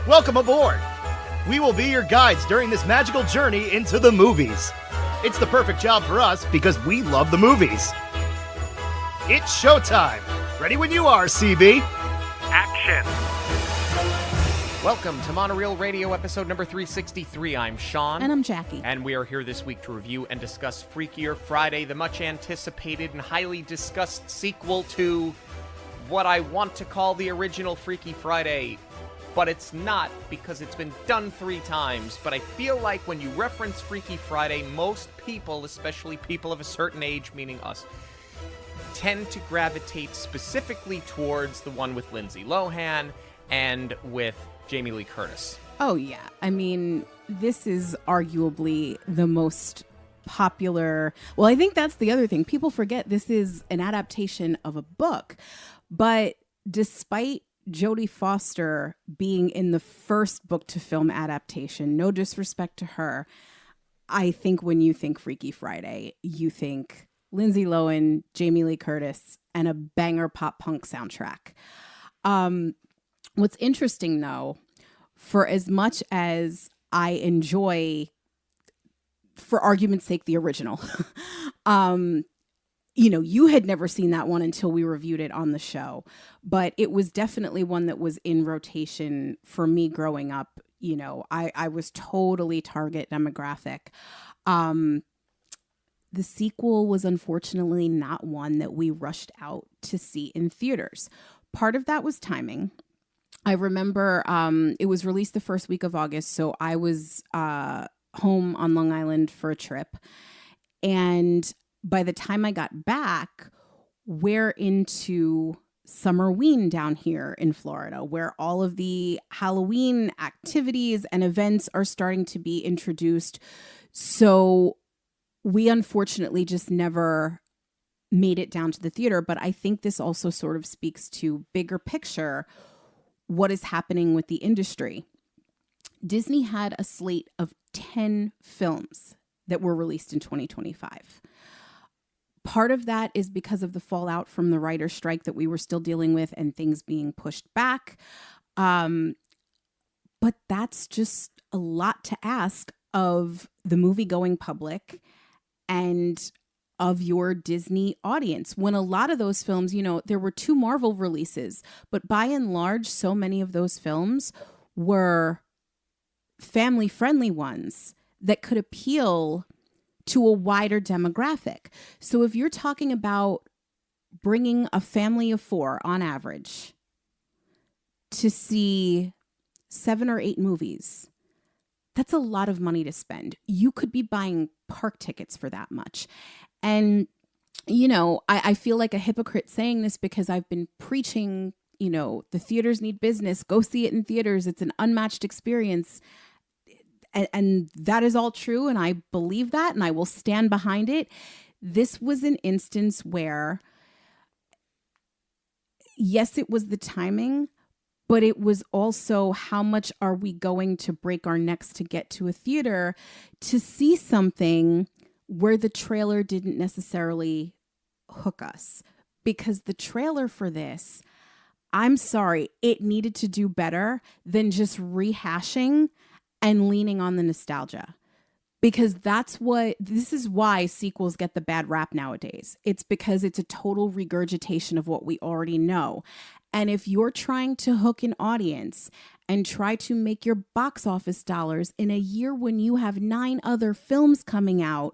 Welcome aboard! We will be your guides during this magical journey into the movies. It's the perfect job for us because we love the movies. It's showtime! Ready when you are, CB! Action! Welcome to Monoreel Radio, episode number 363. I'm Sean. And I'm Jackie. And we are here this week to review and discuss Freakier Friday, the much-anticipated and highly discussed sequel to what I want to call the original Freaky Friday. But it's not, because it's been done 3 times. But I feel like when you reference Freaky Friday, most people, especially people of a certain age, meaning us, tend to gravitate specifically towards the one with Lindsay Lohan and with Jamie Lee Curtis. Oh, yeah. I mean, this is arguably the most popular... Well, I think that's the other thing. People forget this is an adaptation of a book. But despite Jodie Foster being in the first book-to-film adaptation, no disrespect to her, I think when you think Freaky Friday, you think Lindsay Lohan, Jamie Lee Curtis, and a banger pop-punk soundtrack. What's interesting, though, for as much as I enjoy, for argument's sake, the original, you had never seen that one until we reviewed it on the show, but it was definitely one that was in rotation for me growing up. I was totally target demographic. The sequel was unfortunately not one that we rushed out to see in theaters. Part of that was timing. I remember it was released the first week of August, so I was home on Long Island for a trip. And by the time I got back, we're into Summerween down here in Florida, where all of the Halloween activities and events are starting to be introduced. So we unfortunately just never made it down to the theater. But I think this also sort of speaks to bigger picture, what is happening with the industry. Disney had a slate of 10 films that were released in 2025. Part of that is because of the fallout from the writer's strike that we were still dealing with and things being pushed back. But that's just a lot to ask of the movie-going public and of your Disney audience. When a lot of those films, there were 2 Marvel releases, but by and large, so many of those films were family-friendly ones that could appeal to a wider demographic. So if you're talking about bringing a family of 4 on average to see 7 or 8 movies, that's a lot of money to spend. You could be buying park tickets for that much. And, I feel like a hypocrite saying this because I've been preaching, the theaters need business. Go see it in theaters. It's an unmatched experience. And that is all true. And I believe that and I will stand behind it. This was an instance where, yes, it was the timing, but it was also how much are we going to break our necks to get to a theater to see something where the trailer didn't necessarily hook us. Because the trailer for this, I'm sorry, it needed to do better than just rehashing and leaning on the nostalgia. Because this is why sequels get the bad rap nowadays. It's because it's a total regurgitation of what we already know. And if you're trying to hook an audience and try to make your box office dollars in a year when you have 9 other films coming out,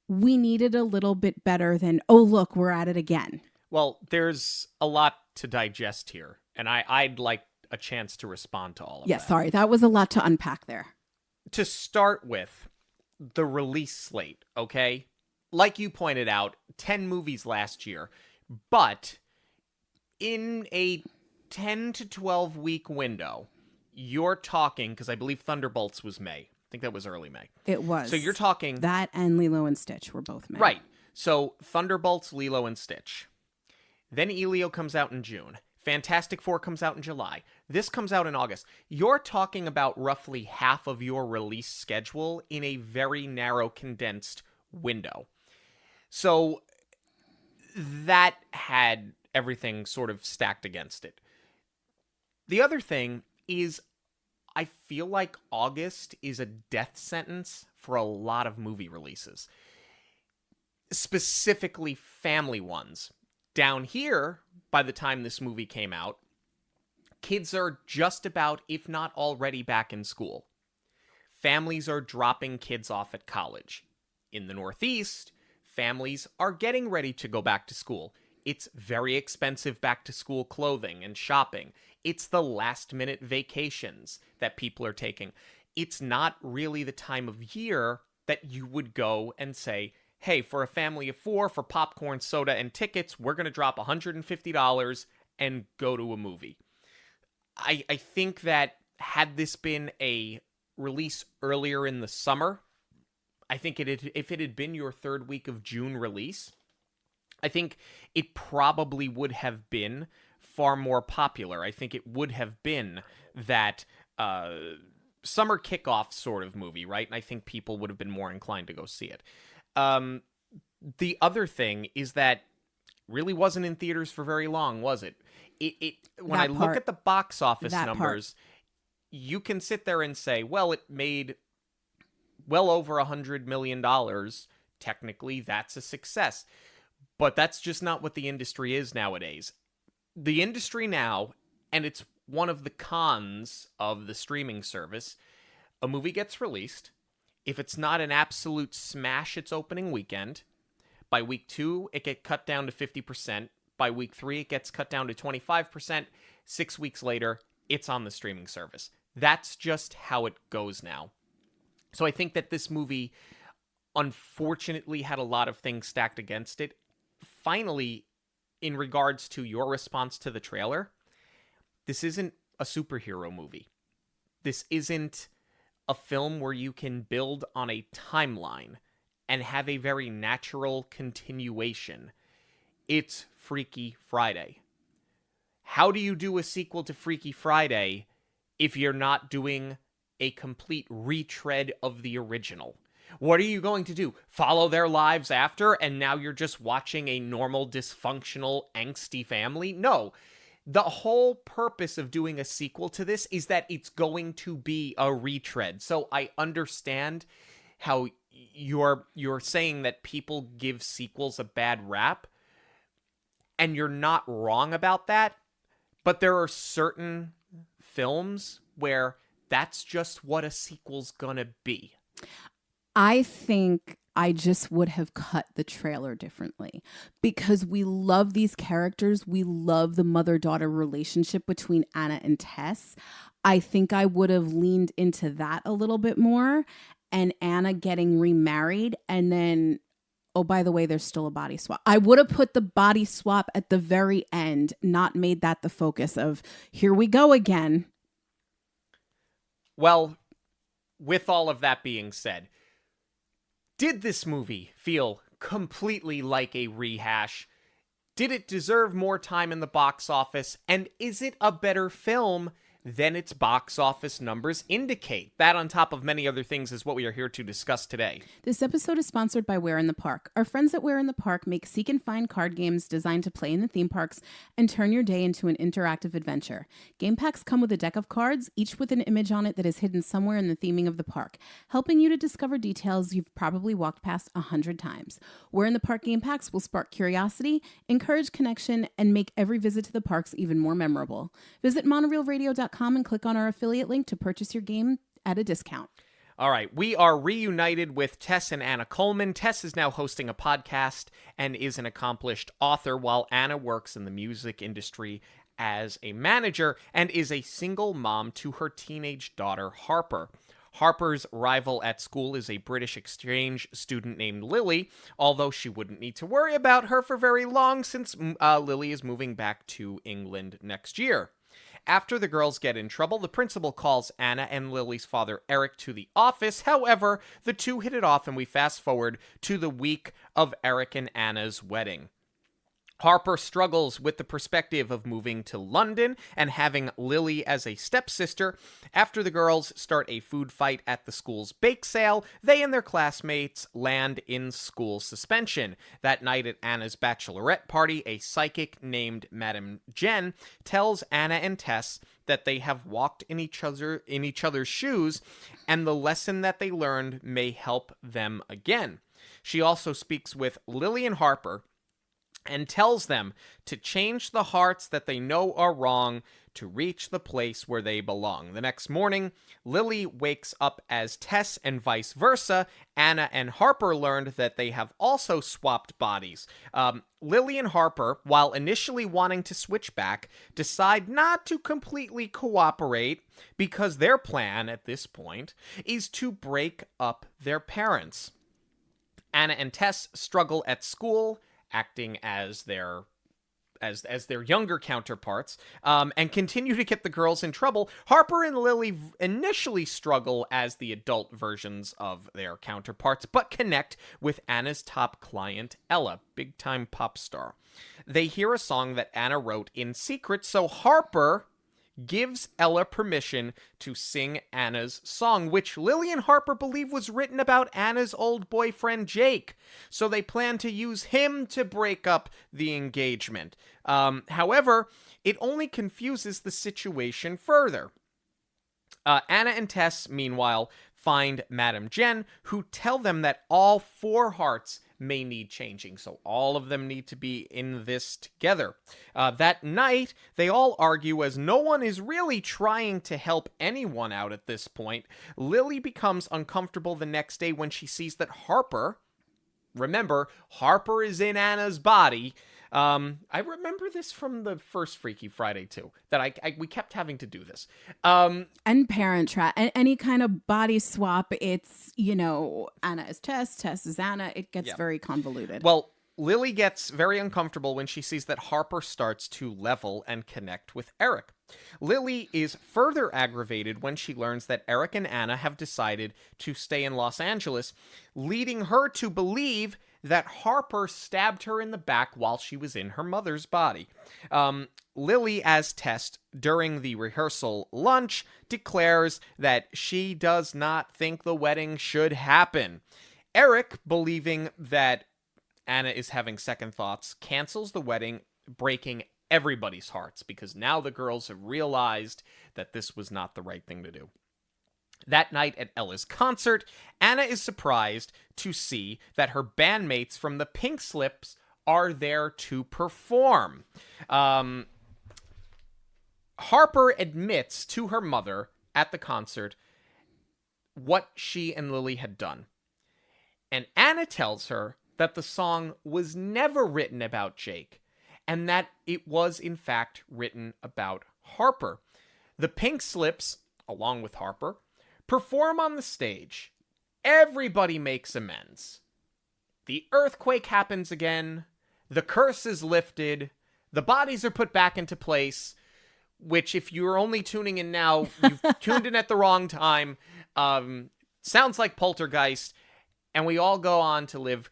we needed a little bit better than, oh, look, we're at it again. Well, there's a lot to digest here, and I'd like a chance to respond to all of that. Yeah, sorry, that was a lot to unpack there. To start with, the release slate, okay? Like you pointed out, 10 movies last year, but in a 10 to 12 week window, you're talking, because I believe Thunderbolts was May. I think that was early May. It was. So you're talking... That and Lilo and Stitch were both May. Right. So Thunderbolts, Lilo and Stitch. Then Elio comes out in June. Fantastic Four comes out in July. This comes out in August. You're talking about roughly half of your release schedule in a very narrow, condensed window. So that had everything sort of stacked against it. The other thing is I feel like August is a death sentence for a lot of movie releases. Specifically family ones. Down here, by the time this movie came out, kids are just about, if not already, back in school. Families are dropping kids off at college. In the Northeast, families are getting ready to go back to school. It's very expensive back-to-school clothing and shopping. It's the last-minute vacations that people are taking. It's not really the time of year that you would go and say, hey, for a family of 4, for popcorn, soda, and tickets, we're going to drop $150 and go to a movie. I think that had this been a release earlier in the summer, I think if it had been your third week of June release, I think it probably would have been far more popular. I think it would have been that summer kickoff sort of movie, right? And I think people would have been more inclined to go see it. The other thing is that really wasn't in theaters for very long, was it? When I look at the box office numbers, you can sit there and say, well, it made well over $100 million. Technically, that's a success. But that's just not what the industry is nowadays. The industry now, and it's one of the cons of the streaming service, a movie gets released. If it's not an absolute smash its opening weekend, by week 2, it gets cut down to 50%. By week 3, it gets cut down to 25%. 6 weeks later, it's on the streaming service. That's just how it goes now. So I think that this movie, unfortunately, had a lot of things stacked against it. Finally, in regards to your response to the trailer, this isn't a superhero movie. This isn't a film where you can build on a timeline and have a very natural continuation. It's Freaky Friday. How do you do a sequel to Freaky Friday if you're not doing a complete retread of the original? What are you going to do? Follow their lives after, and now you're just watching a normal, dysfunctional, angsty family? No. The whole purpose of doing a sequel to this is that it's going to be a retread. So I understand how you're saying that people give sequels a bad rap, and you're not wrong about that, but there are certain films where that's just what a sequel's gonna be. I think I just would have cut the trailer differently because we love these characters. We love the mother-daughter relationship between Anna and Tess. I think I would have leaned into that a little bit more, and Anna getting remarried, and then, oh, by the way, there's still a body swap. I would have put the body swap at the very end, not made that the focus of, here we go again. Well, with all of that being said, did this movie feel completely like a rehash? Did it deserve more time in the box office? And is it a better film than its box office numbers indicate? That, on top of many other things, is what we are here to discuss today. This episode is sponsored by Where in the Park. Our friends at Where in the Park make seek and find card games designed to play in the theme parks and turn your day into an interactive adventure. Game packs come with a deck of cards, each with an image on it that is hidden somewhere in the theming of the park, helping you to discover details you've probably walked past 100 times. Where in the Park game packs will spark curiosity, encourage connection, and make every visit to the parks even more memorable. Visit monoreelradio.com and click on our affiliate link to purchase your game at a discount. All right, we are reunited with Tess and Anna Coleman. Tess is now hosting a podcast and is an accomplished author, while Anna works in the music industry as a manager and is a single mom to her teenage daughter, Harper. Harper's rival at school is a British exchange student named Lily, although she wouldn't need to worry about her for very long since Lily is moving back to England next year. After the girls get in trouble, the principal calls Anna and Lily's father, Eric, to the office. However, the two hit it off, and we fast forward to the week of Eric and Anna's wedding. Harper struggles with the perspective of moving to London and having Lily as a stepsister. After the girls start a food fight at the school's bake sale, they and their classmates land in school suspension. That night at Anna's bachelorette party, a psychic named Madame Jen tells Anna and Tess that they have walked in each other's shoes, and the lesson that they learned may help them again. She also speaks with Lily and Harper and tells them to change the hearts that they know are wrong to reach the place where they belong. The next morning, Lily wakes up as Tess and vice versa. Anna and Harper learned that they have also swapped bodies. Lily and Harper, while initially wanting to switch back, decide not to completely cooperate because their plan at this point is to break up their parents. Anna and Tess struggle at school, acting as their younger counterparts, and continue to get the girls in trouble. Harper and Lily initially struggle as the adult versions of their counterparts, but connect with Anna's top client, Ella, big-time pop star. They hear a song that Anna wrote in secret, so Harper gives Ella permission to sing Anna's song, which Lily and Harper believe was written about Anna's old boyfriend, Jake. So they plan to use him to break up the engagement. However, it only confuses the situation further. Anna and Tess, meanwhile, find Madame Jen, who tell them that all 4 hearts may need changing, so all of them need to be in this together. That night, they all argue as no one is really trying to help anyone out at this point. Lily becomes uncomfortable the next day when she sees that Harper, remember, Harper is in Anna's body. I remember this from the first Freaky Friday too, that we kept having to do this. And Parent Trap, any kind of body swap, it's, Anna is Tess, Tess is Anna. It gets very convoluted. Well, Lily gets very uncomfortable when she sees that Harper starts to level and connect with Eric. Lily is further aggravated when she learns that Eric and Anna have decided to stay in Los Angeles, leading her to believe that Harper stabbed her in the back while she was in her mother's body. Lily, as Tess, during the rehearsal lunch, declares that she does not think the wedding should happen. Eric, believing that Anna is having second thoughts, cancels the wedding, breaking everybody's hearts, because now the girls have realized that this was not the right thing to do. That night at Ella's concert, Anna is surprised to see that her bandmates from the Pink Slips are there to perform. Harper admits to her mother at the concert what she and Lily had done. And Anna tells her that the song was never written about Jake, and that it was, in fact, written about Harper. The Pink Slips, along with Harper, perform on the stage. Everybody makes amends. The earthquake happens again. The curse is lifted. The bodies are put back into place, which, if you're only tuning in now, you've tuned in at the wrong time. Sounds like Poltergeist. And we all go on to live,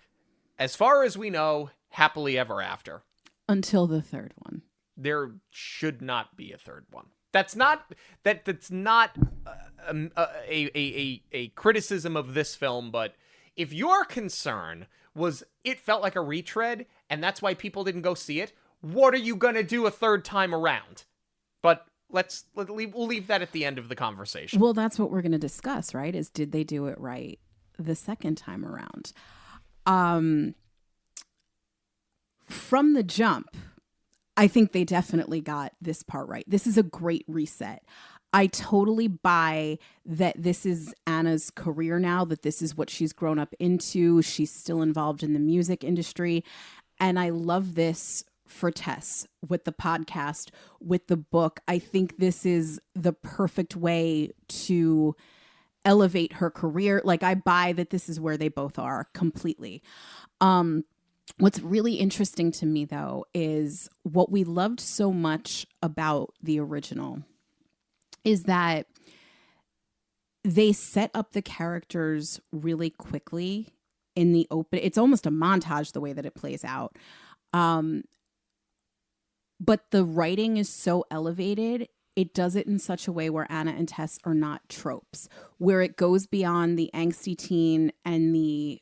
as far as we know, happily ever after. Until the third one. There should not be a third one. That's not a criticism of this film, but if your concern was it felt like a retread and that's why people didn't go see it, what are you going to do a third time around? But we'll leave that at the end of the conversation. Well, that's what we're going to discuss, right? Is did they do it right the second time around? From the jump, I think they definitely got this part right. This is a great reset. I totally buy that this is Anna's career now, that this is what she's grown up into. She's still involved in the music industry. And I love this for Tess with the podcast, with the book. I think this is the perfect way to elevate her career. Like, I buy that this is where they both are completely. What's really interesting to me, though, is what we loved so much about the original is that they set up the characters really quickly in the open. It's almost a montage the way that it plays out. but the writing is so elevated. It does it in such a way where Anna and Tess are not tropes, where it goes beyond the angsty teen and the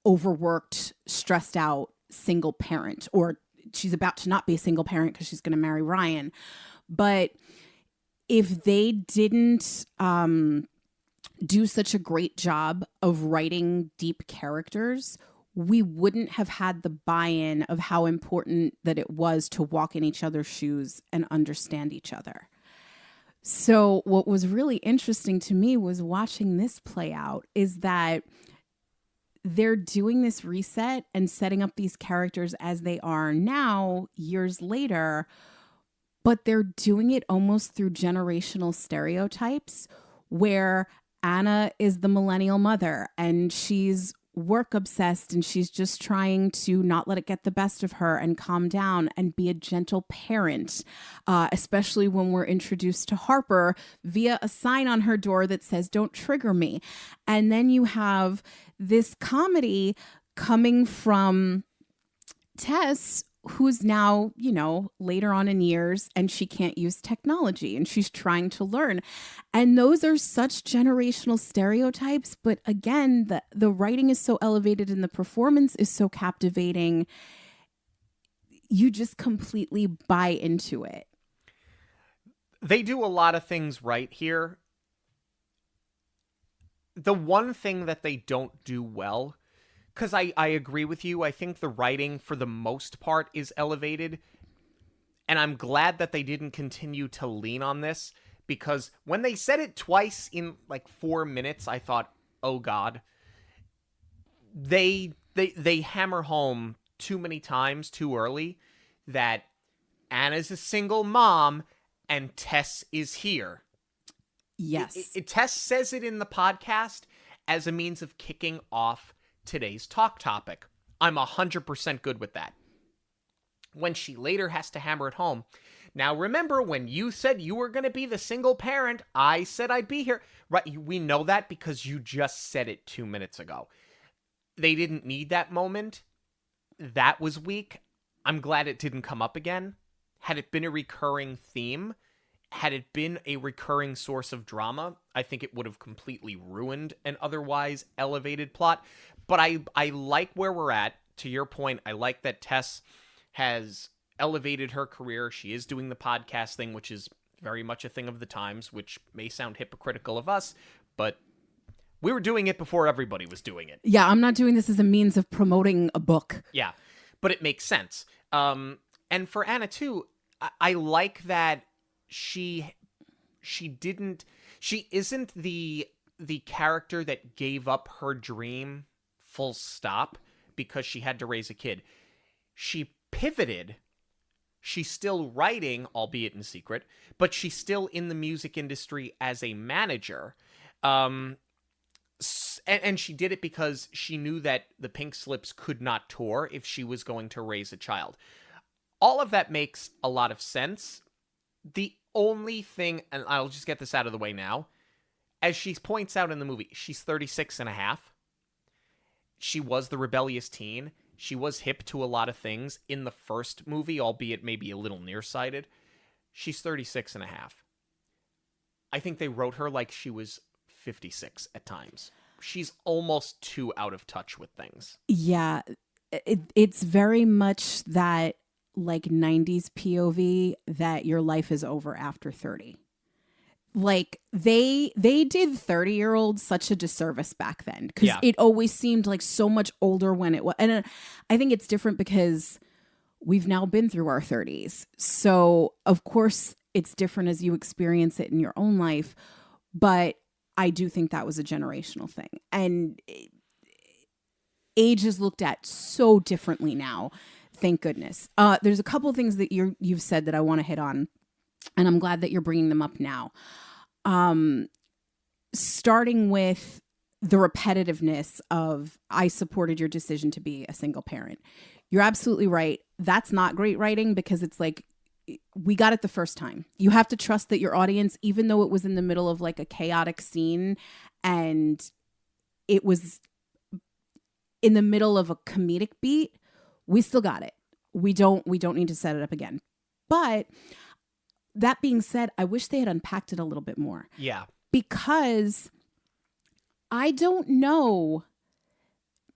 overworked, stressed out single parent, or she's about to not be a single parent because she's going to marry Ryan. But if they didn't do such a great job of writing deep characters, we wouldn't have had the buy-in of how important that it was to walk in each other's shoes and understand each other. So what was really interesting to me was watching this play out is that they're doing this reset and setting up these characters as they are now, years later, but they're doing it almost through generational stereotypes where Anna is the millennial mother and she's work obsessed and she's just trying to not let it get the best of her and calm down and be a gentle parent, especially when we're introduced to Harper via a sign on her door that says, "Don't trigger me." And then you have this comedy coming from Tess, who's now, later on in years, and she can't use technology and she's trying to learn. And those are such generational stereotypes. But again, the writing is so elevated and the performance is so captivating. You just completely buy into it. They do a lot of things right here. The one thing that they don't do well, because I agree with you. I think the writing, for the most part, is elevated. And I'm glad that they didn't continue to lean on this. Because when they said it twice in, 4 minutes, I thought, oh, God. They hammer home too many times too early that Anna's a single mom and Tess is here. Yes. Tess says it in the podcast as a means of kicking off today's talk topic. I'm 100% good with that. When she later has to hammer it home. Now, remember when you said you were going to be the single parent, I said I'd be here. Right, we know that because you just said it 2 minutes ago. They didn't need that moment. That was weak. I'm glad it didn't come up again. Had it been a recurring theme, had it been a recurring source of drama, I think it would have completely ruined an otherwise elevated plot. But I like where we're at. To your point, I like that Tess has elevated her career. She is doing the podcast thing, which is very much a thing of the times, which may sound hypocritical of us, but we were doing it before everybody was doing it. Yeah, I'm not doing this as a means of promoting a book. Yeah, but it makes sense. And for Anna, too, I like that she isn't the character that gave up her dream full stop because she had to raise a kid. She pivoted. She's still writing, albeit in secret, but she's still in the music industry as a manager. And she did it because she knew that the Pink Slips could not tour if she was going to raise a child. All of that makes a lot of sense. The only thing, and I'll just get this out of the way now, as she points out in the movie, she's 36 and a half. She was the rebellious teen. She was hip to a lot of things in the first movie, albeit maybe a little nearsighted. She's 36 and a half. I think they wrote her like she was 56 at times. She's almost too out of touch with things. Yeah, it's very much that 90s POV that your life is over after 30. They did 30-year-olds such a disservice back then because it always seemed like so much older when it was. And I think it's different because we've now been through our 30s. So of course it's different as you experience it in your own life. But I do think that was a generational thing. And age is looked at so differently now. Thank goodness. There's a couple of things that you've said that I want to hit on. And I'm glad that you're bringing them up now. Starting with the repetitiveness of, I supported your decision to be a single parent. You're absolutely right. That's not great writing because it's like, we got it the first time. You have to trust that your audience, even though it was in the middle of a chaotic scene and it was in the middle of a comedic beat, we still got it. we don't need to set it up again. But that being said, I wish they had unpacked it a little bit more. Yeah. Because I don't know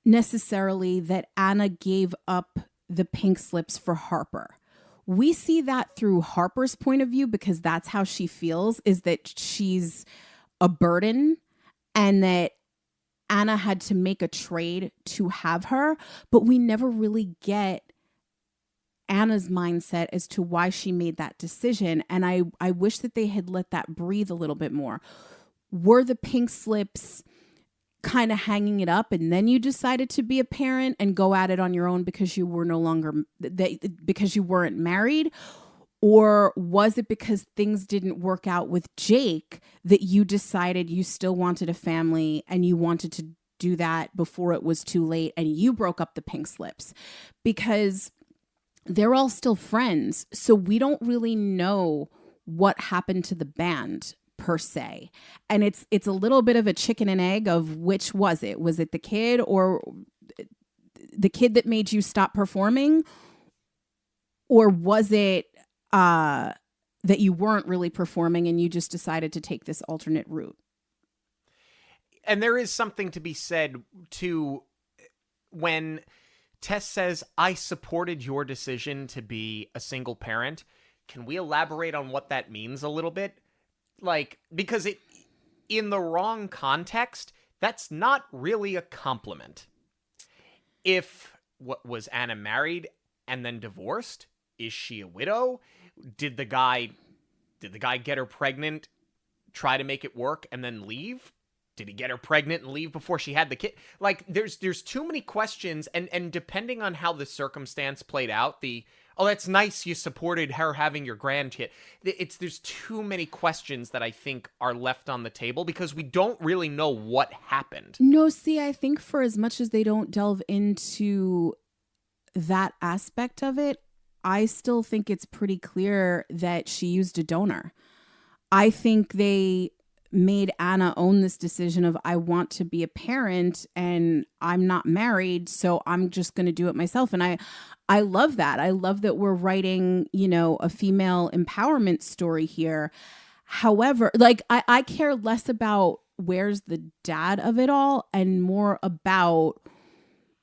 necessarily that Anna gave up the pink slips for Harper. We see that through Harper's point of view because that's how she feels, is that she's a burden and that Anna had to make a trade to have her. But we never really get Anna's mindset as to why she made that decision. And I wish that they had let that breathe a little bit more. Were the pink slips kind of hanging it up and then you decided to be a parent and go at it on your own because you were no longer, because you weren't married? Or was it because things didn't work out with Jake that you decided you still wanted a family and you wanted to do that before it was too late and you broke up the pink slips? Because they're all still friends. So we don't really know what happened to the band per se. And it's a little bit of a chicken and egg of which was it? Was it the kid or the kid that made you stop performing? Or was it that you weren't really performing and you just decided to take this alternate route? And there is something to be said to when Tess says, I supported your decision to be a single parent. Can we elaborate on what that means a little bit? Like, because it, in the wrong context, that's not really a compliment. If, was Anna married and then divorced? Is she a widow? Did the guy get her pregnant, try to make it work, and then leave? Did he get her pregnant and leave before she had the kid? Like, there's too many questions, and depending on how the circumstance played out, oh, that's nice you supported her having your grandkid. There's too many questions that I think are left on the table because we don't really know what happened. No, see, I think for as much as they don't delve into that aspect of it, I still think it's pretty clear that she used a donor. I think they made Anna own this decision of, I want to be a parent and I'm not married, so I'm just going to do it myself. And I love that. I love that we're writing, a female empowerment story here. However, like I care less about where's the dad of it all and more about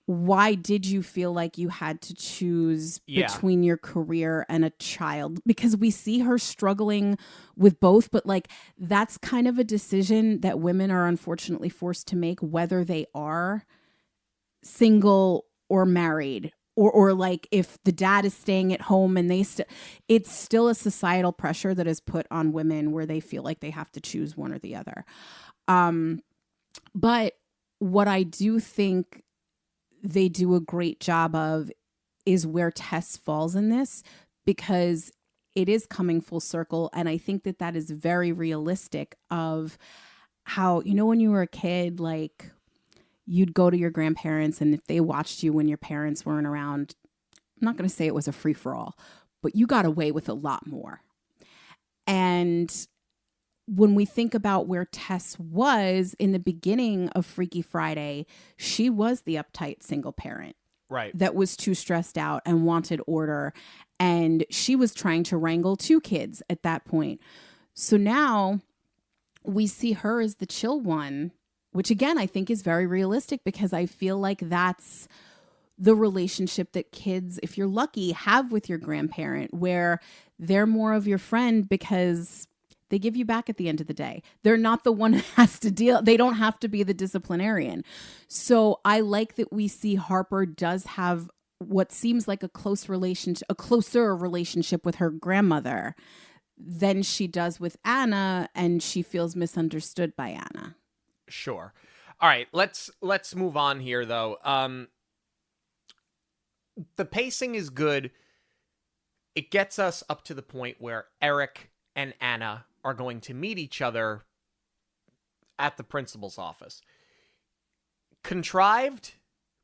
why did you feel like you had to choose between your career and a child? Because we see her struggling with both, but like that's kind of a decision that women are unfortunately forced to make, whether they are single or married, or like if the dad is staying at home and it's still a societal pressure that is put on women where they feel like they have to choose one or the other. But what I do think they do a great job of is where Tess falls in this, because it is coming full circle. And I think that is very realistic of how, when you were a kid, like you'd go to your grandparents and if they watched you when your parents weren't around, I'm not going to say it was a free for all, but you got away with a lot more. And when we think about where Tess was in the beginning of Freaky Friday, she was the uptight single parent. Right. That was too stressed out and wanted order. And she was trying to wrangle 2 kids at that point. So now we see her as the chill one, which again, I think is very realistic because I feel like that's the relationship that kids, if you're lucky, have with your grandparent, where they're more of your friend because they give you back at the end of the day. They're not the one who has to deal. They don't have to be the disciplinarian. So I like that we see Harper does have what seems like a closer relationship with her grandmother than she does with Anna, and she feels misunderstood by Anna. Sure. All right, let's move on here though. The pacing is good. It gets us up to the point where Eric and Anna are going to meet each other at the principal's office. Contrived?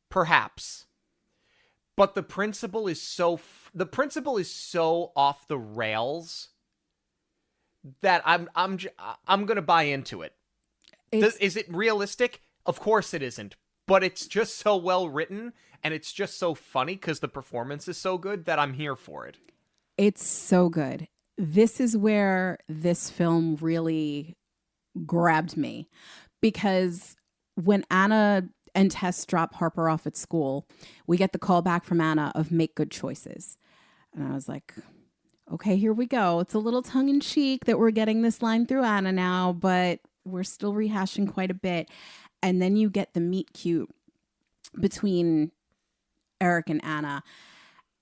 Perhaps. But the principal is so off the rails that I'm going to buy into it. Is it realistic? Of course it isn't. but it's just so well written and it's just so funny because the performance is so good that I'm here for it. It's so good. This is where this film really grabbed me, because when Anna and Tess drop Harper off at school, we get the call back from Anna of make good choices. And I was like, okay, here we go. It's a little tongue in cheek that we're getting this line through Anna now, but we're still rehashing quite a bit. And then you get the meet cute between Eric and Anna.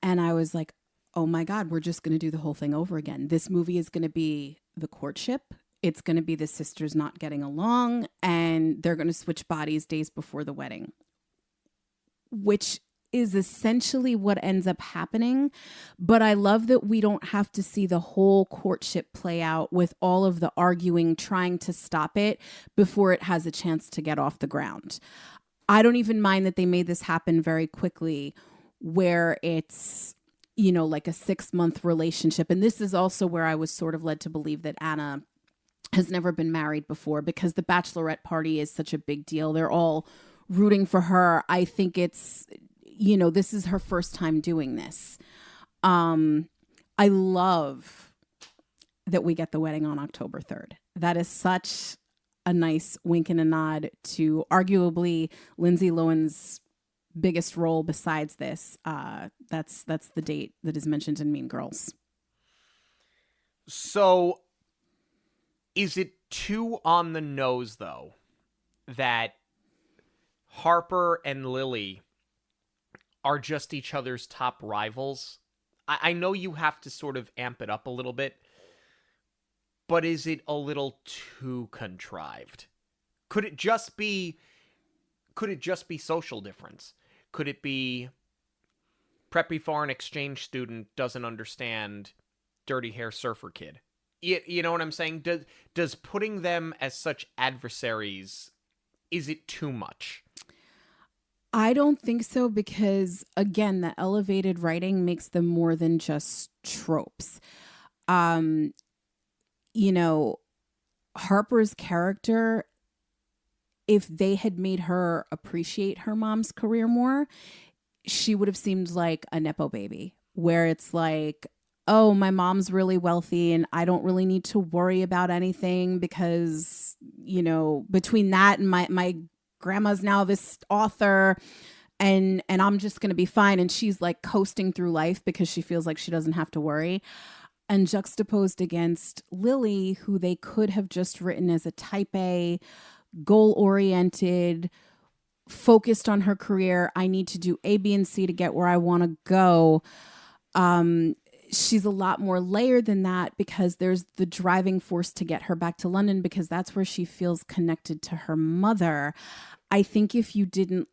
And I was like, oh my God, we're just going to do the whole thing over again. This movie is going to be the courtship. It's going to be the sisters not getting along, and they're going to switch bodies days before the wedding, which is essentially what ends up happening. But I love that we don't have to see the whole courtship play out with all of the arguing, trying to stop it before it has a chance to get off the ground. I don't even mind that they made this happen very quickly, where it's, you know, like a 6-month relationship. And this is also where I was sort of led to believe that Anna has never been married before, because the bachelorette party is such a big deal. They're all rooting for her. I think it's, you know, this is her first time doing this. I love that we get the wedding on October 3rd. That is such a nice wink and a nod to arguably Lindsay Lohan's biggest role besides this. That's the date that is mentioned in Mean Girls. So is it too on the nose, though, that Harper and Lily are just each other's top rivals? I know you have to sort of amp it up a little bit, but is it a little too contrived? Could it just be social difference? Could it be preppy foreign exchange student doesn't understand dirty hair surfer kid? You know what I'm saying? Does putting them as such adversaries, is it too much? I don't think so, because again, the elevated writing makes them more than just tropes. You know, Harper's character, if they had made her appreciate her mom's career more, she would have seemed like a Nepo baby, where it's like, oh, my mom's really wealthy and I don't really need to worry about anything because, you know, between that and my grandma's now this author and I'm just going to be fine. And she's like coasting through life because she feels like she doesn't have to worry. And juxtaposed against Lily, who they could have just written as a type A, goal-oriented, focused on her career. I need to do A, B, and C to get where I want to go. She's a lot more layered than that, because there's the driving force to get her back to London, because that's where she feels connected to her mother. I think if you didn't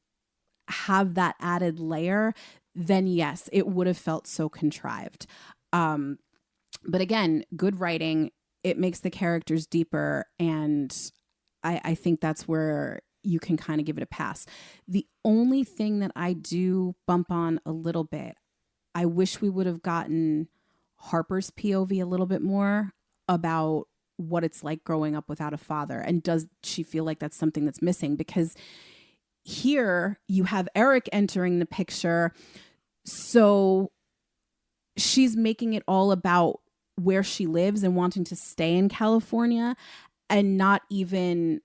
have that added layer, then yes, it would have felt so contrived. But again, good writing, it makes the characters deeper, and I think that's where you can kind of give it a pass. The only thing that I do bump on a little bit, I wish we would have gotten Harper's POV a little bit more about what it's like growing up without a father. And does she feel like that's something that's missing? Because here you have Eric entering the picture. So she's making it all about where she lives and wanting to stay in California, and not even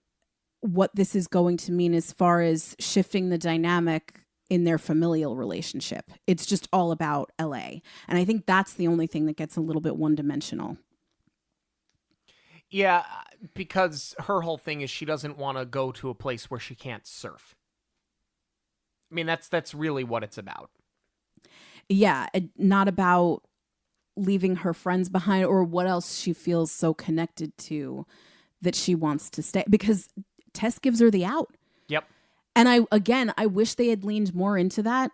what this is going to mean as far as shifting the dynamic in their familial relationship. It's just all about LA. And I think that's the only thing that gets a little bit one-dimensional. Yeah, because her whole thing is she doesn't want to go to a place where she can't surf. I mean, that's really what it's about. Yeah, not about leaving her friends behind or what else she feels so connected to that she wants to stay. Because Tess gives her the out. Yep. And I wish they had leaned more into that.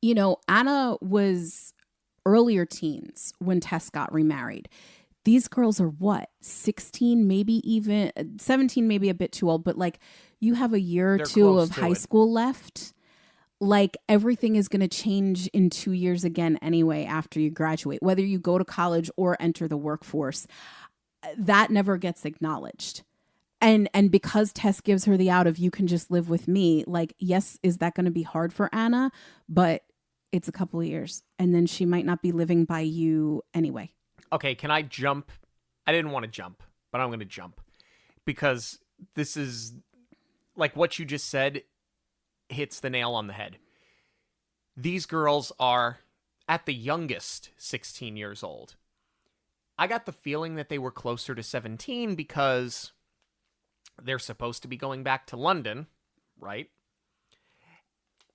You know, Anna was earlier teens when Tess got remarried. These girls are what, 16, maybe even 17, maybe a bit too old, but like you have a year or two of high school left. Like everything is going to change in 2 years again anyway after you graduate, whether you go to college or enter the workforce. That never gets acknowledged. And because Tess gives her the out of you can just live with me, like, yes, is that going to be hard for Anna? But it's a couple of years, and then she might not be living by you anyway. Okay, can I jump? I didn't want to jump, but I'm going to jump. Because this is, like what you just said, hits the nail on the head. These girls are, at the youngest, 16 years old. I got the feeling that they were closer to 17 because they're supposed to be going back to London, right?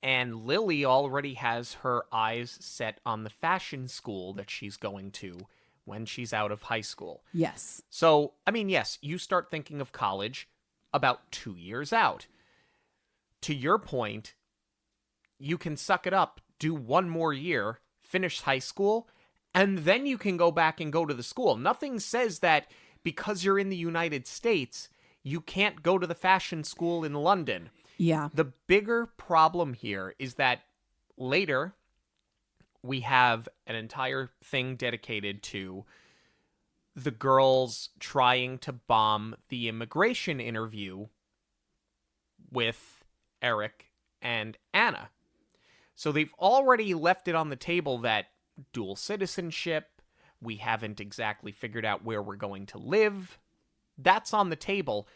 And Lily already has her eyes set on the fashion school that she's going to when she's out of high school. Yes. So, I mean, yes, you start thinking of college about 2 years out. To your point, you can suck it up, do one more year, finish high school, and then you can go back and go to the school. Nothing says that because you're in the United States, you can't go to the fashion school in London. Yeah. The bigger problem here is that later we have an entire thing dedicated to the girls trying to bomb the immigration interview with Eric and Anna. So they've already left it on the table that dual citizenship, we haven't exactly figured out where we're going to live. That's on the table.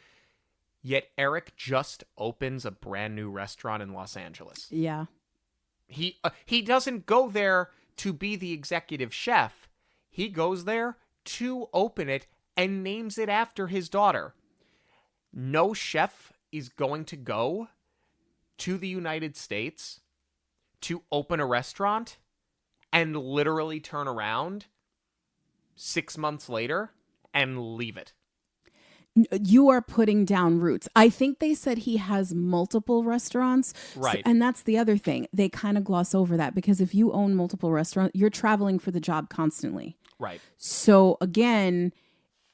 Yet Eric just opens a brand new restaurant in Los Angeles. Yeah. He doesn't go there to be the executive chef. He goes there to open it and names it after his daughter. No chef is going to go to the United States to open a restaurant and literally turn around 6 months later and leave it. You are putting down roots. I think they said he has multiple restaurants. Right. And that's the other thing. They kind of gloss over that because if you own multiple restaurants, you're traveling for the job constantly. Right. So again,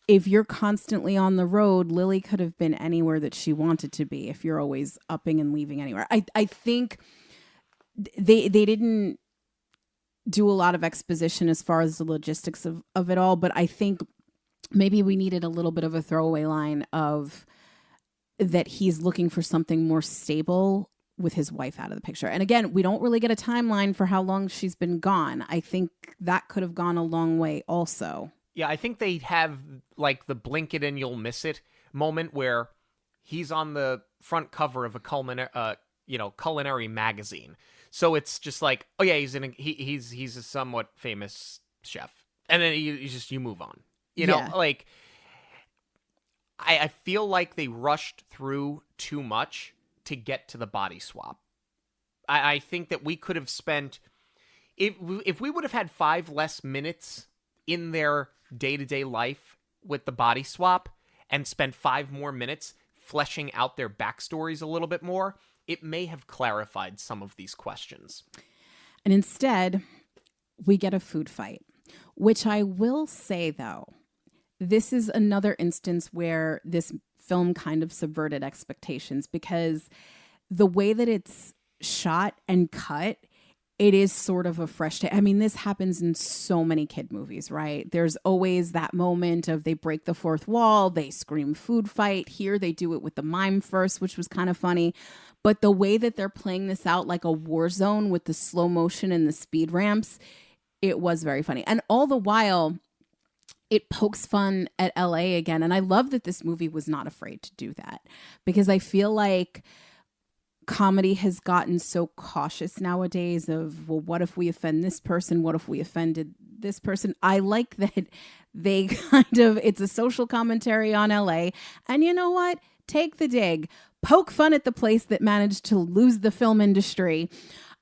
if you're constantly on the road, Lily could have been anywhere that she wanted to be if you're always upping and leaving anywhere. I think they didn't do a lot of exposition as far as the logistics of it all, but I think maybe we needed a little bit of a throwaway line of that he's looking for something more stable with his wife out of the picture. And again, we don't really get a timeline for how long she's been gone. I think that could have gone a long way also. Yeah, I think they have like the blink it and you'll miss it moment where he's on the front cover of a culinary magazine. So it's just like, oh yeah, he's a somewhat famous chef. And then you move on. You know, like, I feel like they rushed through too much to get to the body swap. I think that we could have spent, if we would have had 5 less minutes in their day-to-day life with the body swap and spent 5 more minutes fleshing out their backstories a little bit more, it may have clarified some of these questions. And instead, we get a food fight, which I will say, though, this is another instance where this film kind of subverted expectations because the way that it's shot and cut, it is sort of a fresh take. I mean, this happens in so many kid movies, right? There's always that moment of they break the fourth wall, they scream food fight. Here they do it with the mime first, which was kind of funny. But the way that they're playing this out like a war zone with the slow motion and the speed ramps, it was very funny. And all the while, it pokes fun at LA again. And I love that this movie was not afraid to do that because I feel like comedy has gotten so cautious nowadays of, well, what if we offend this person? What if we offended this person? I like that they kind of, it's a social commentary on LA. And you know what? Take the dig. Poke fun at the place that managed to lose the film industry.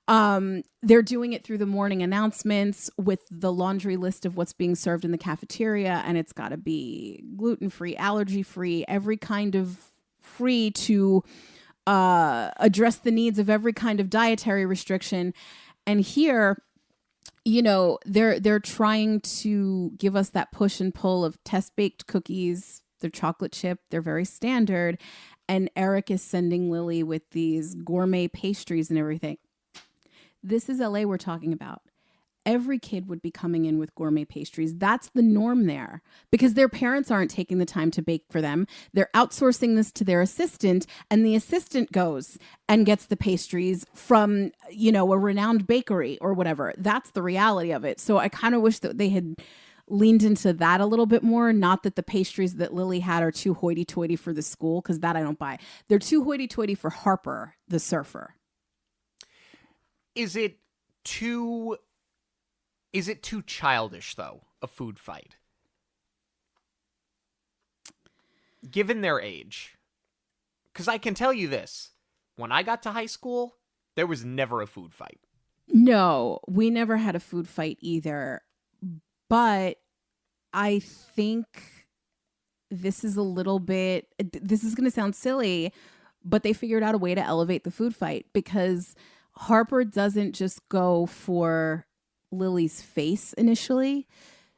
They're doing it through the morning announcements with the laundry list of what's being served in the cafeteria. And it's got to be gluten-free, allergy-free, every kind of free to address the needs of every kind of dietary restriction. And here, you know, they're trying to give us that push and pull of test-baked cookies. They're chocolate chip. They're very standard. And Eric is sending Lily with these gourmet pastries and everything. This is LA we're talking about. every kid would be coming in with gourmet pastries. That's the norm there because their parents aren't taking the time to bake for them. They're outsourcing this to their assistant, and the assistant goes and gets the pastries from, a renowned bakery or whatever. That's the reality of it. So I kind of wish that they had leaned into that a little bit more. Not that the pastries that Lily had are too hoity-toity for the school, because that I don't buy. They're too hoity-toity for Harper, the surfer. Is it too childish, though, a food fight? Given their age. Because I can tell you this. When I got to high school, there was never a food fight. No, we never had a food fight either. But I think this is going to sound silly, but they figured out a way to elevate the food fight because Harper doesn't just go for Lily's face initially.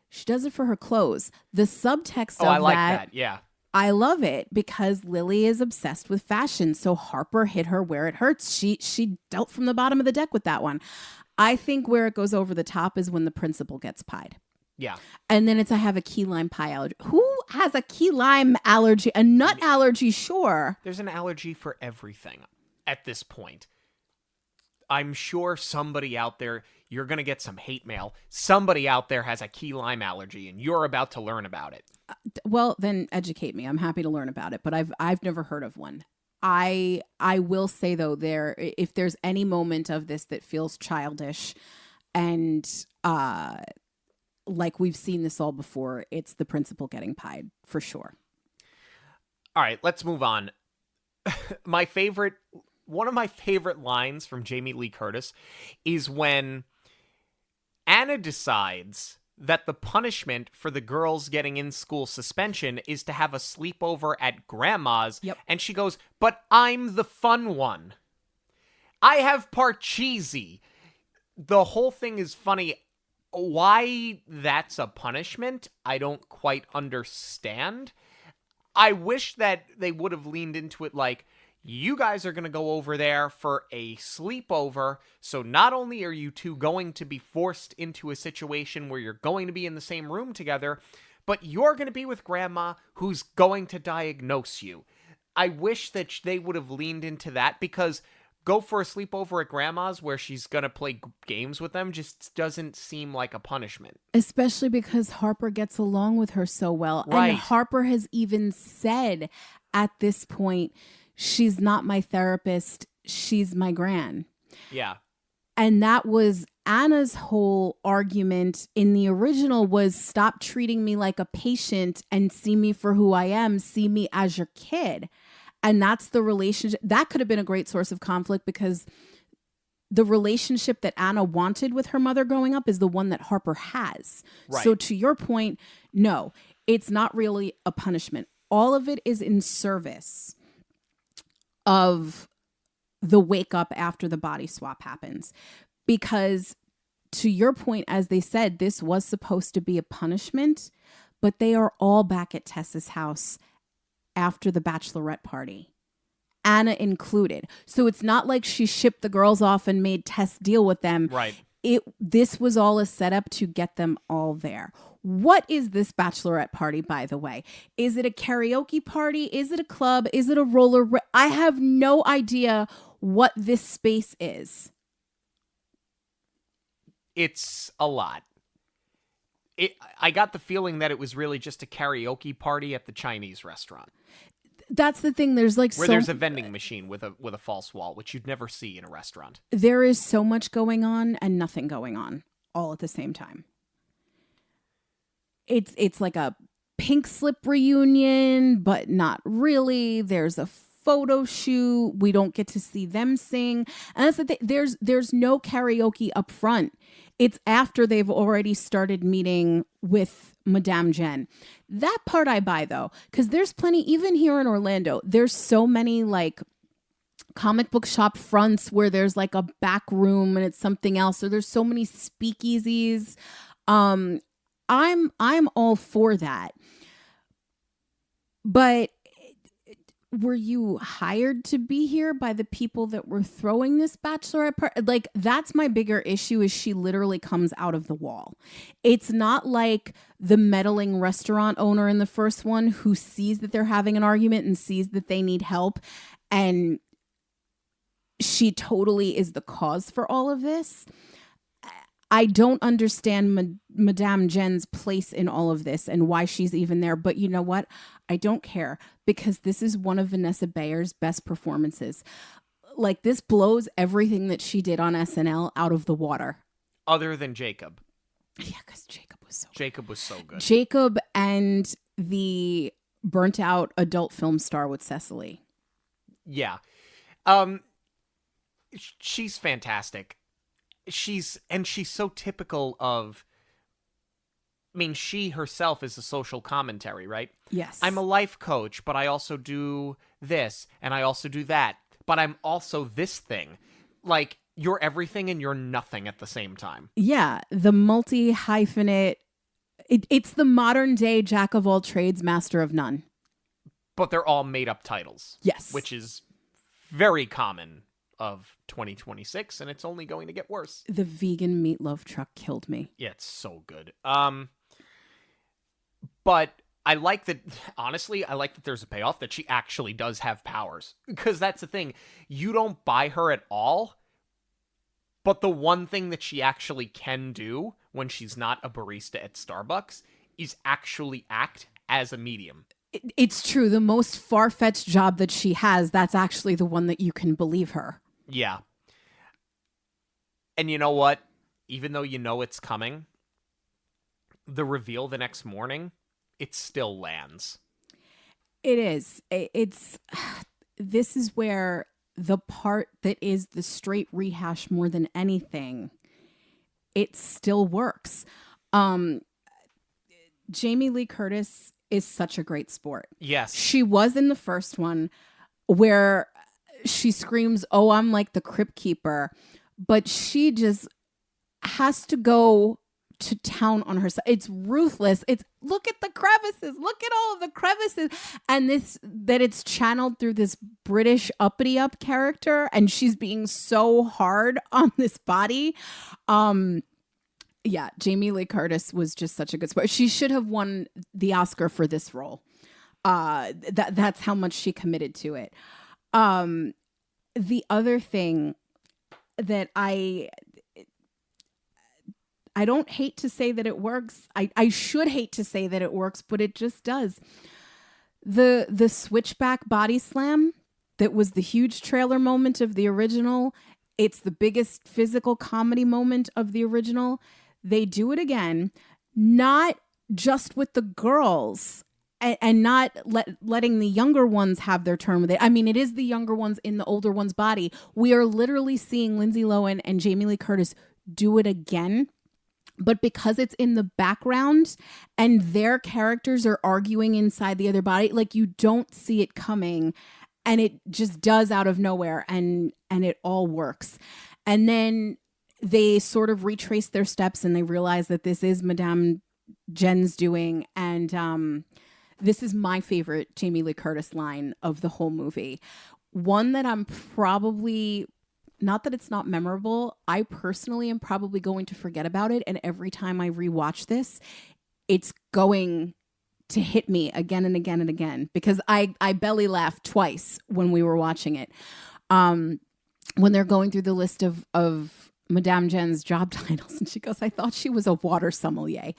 She does it for her clothes. The subtext of I like that. Yeah. I love it because Lily is obsessed with fashion. So Harper hit her where it hurts. She dealt from the bottom of the deck with that one. I think where it goes over the top is when the principal gets pied. Yeah. And then I have a key lime pie allergy. Who has a key lime allergy? A nut allergy, sure. There's an allergy for everything at this point. I'm sure somebody out there, you're going to get some hate mail. Somebody out there has a key lime allergy and you're about to learn about it. Well, then educate me. I'm happy to learn about it, but I've never heard of one. I will say though, if there's any moment of this that feels childish and like we've seen this all before, it's the principal getting pied for sure. All right, let's move on. One of my favorite lines from Jamie Lee Curtis is when Anna decides that the punishment for the girls getting in-school suspension is to have a sleepover at Grandma's. Yep. And she goes, but I'm the fun one. I have Parcheesi. The whole thing is funny. Why that's a punishment, I don't quite understand. I wish that they would have leaned into it like, you guys are going to go over there for a sleepover, so not only are you two going to be forced into a situation where you're going to be in the same room together, but you're going to be with Grandma who's going to diagnose you. I wish that they would have leaned into that, because go for a sleepover at Grandma's where she's going to play games with them just doesn't seem like a punishment. Especially because Harper gets along with her so well. Right. And Harper has even said at this point, she's not my therapist, she's my gran. Yeah. And that was Anna's whole argument in the original, was stop treating me like a patient and see me for who I am, see me as your kid. And that's the relationship. That could have been a great source of conflict, because the relationship that Anna wanted with her mother growing up is the one that Harper has. Right. So to your point, no, it's not really a punishment. All of it is in service of the wake up after the body swap happens. Because to your point, as they said, this was supposed to be a punishment, but they are all back at Tessa's house after the bachelorette party, Anna included. So it's not like she shipped the girls off and made Tess deal with them. Right. This was all a setup to get them all there. What is this bachelorette party, by the way? Is it a karaoke party? Is it a club? Is it a roller? I have no idea what this space is. It's a lot. I got the feeling that it was really just a karaoke party at the Chinese restaurant. That's the thing. There's there's a vending machine with a false wall, which you'd never see in a restaurant. There is so much going on and nothing going on all at the same time. It's like a pink slip reunion, but not really. There's a photo shoot. We don't get to see them sing. And that's the thing. There's no karaoke up front. It's after they've already started meeting with Madame Jen. That part I buy, though, because there's plenty, even here in Orlando, there's so many like comic book shop fronts where there's like a back room and it's something else. So there's so many speakeasies. I'm all for that. But were you hired to be here by the people that were throwing this bachelorette party? Like, that's my bigger issue, is she literally comes out of the wall. It's not like the meddling restaurant owner in the first one who sees that they're having an argument and sees that they need help, and she totally is the cause for all of this. I don't understand Madame Jen's place in all of this and why she's even there. But you know what? I don't care, because this is one of Vanessa Bayer's best performances. Like, this blows everything that she did on SNL out of the water. Other than Jacob. Yeah, because Jacob was so good. Jacob was so good. Jacob and the burnt out adult film star with Cecily. Yeah. She's fantastic. She's so typical of, I mean, she herself is a social commentary, right? Yes. I'm a life coach, but I also do this and I also do that, but I'm also this thing. Like, you're everything and you're nothing at the same time. Yeah. The multi-hyphenate, it's the modern day jack of all trades, master of none. But they're all made up titles. Yes. Which is very common of 2026, and it's only going to get worse. The vegan meatloaf truck killed me. Yeah, it's so good. But I like that, honestly, I like that there's a payoff that she actually does have powers. Because that's the thing. You don't buy her at all, but the one thing that she actually can do when she's not a barista at Starbucks is actually act as a medium. It's true. The most far-fetched job that she has, that's actually the one that you can believe her. Yeah. And you know what? Even though you know it's coming, the reveal the next morning, it still lands. It is. This is where the part that is the straight rehash more than anything, it still works. Jamie Lee Curtis is such a great sport. Yes. She was in the first one where she screams, "Oh, I'm like the crypt keeper," but she just has to go to town on herself. It's ruthless. It's, look at the crevices. Look at all of the crevices. And that it's channeled through this British uppity up character, and she's being so hard on this body. Yeah, Jamie Lee Curtis was just such a good sport. She should have won the Oscar for this role. That's how much she committed to it. The other thing that I don't hate to say that it works. I should hate to say that it works, but it just does. The switchback body slam that was the huge trailer moment of the original. It's the biggest physical comedy moment of the original. They do it again, not just with the girls and not letting the younger ones have their turn with it. I mean, it is the younger ones in the older one's body. We are literally seeing Lindsay Lohan and Jamie Lee Curtis do it again. But because it's in the background and their characters are arguing inside the other body, like, you don't see it coming, and it just does out of nowhere, and it all works. And then they sort of retrace their steps and they realize that this is Madame Jen's doing. And this is my favorite Jamie Lee Curtis line of the whole movie. One that I'm probably, not that it's not memorable, I personally am probably going to forget about it. And every time I rewatch this, it's going to hit me again and again and again, because I belly laughed twice when we were watching it. When they're going through the list of Madame Jen's job titles, and she goes, "I thought she was a water sommelier."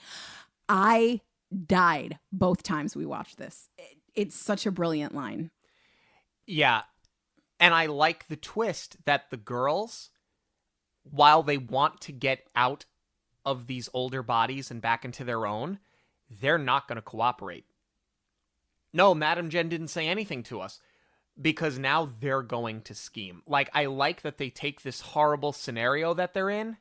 I died both times we watched this. It's such a brilliant line. Yeah. And I like the twist that the girls, while they want to get out of these older bodies and back into their own, they're not going to cooperate. No, Madame Jen didn't say anything to us, because now they're going to scheme. Like, I like that they take this horrible scenario that they're in,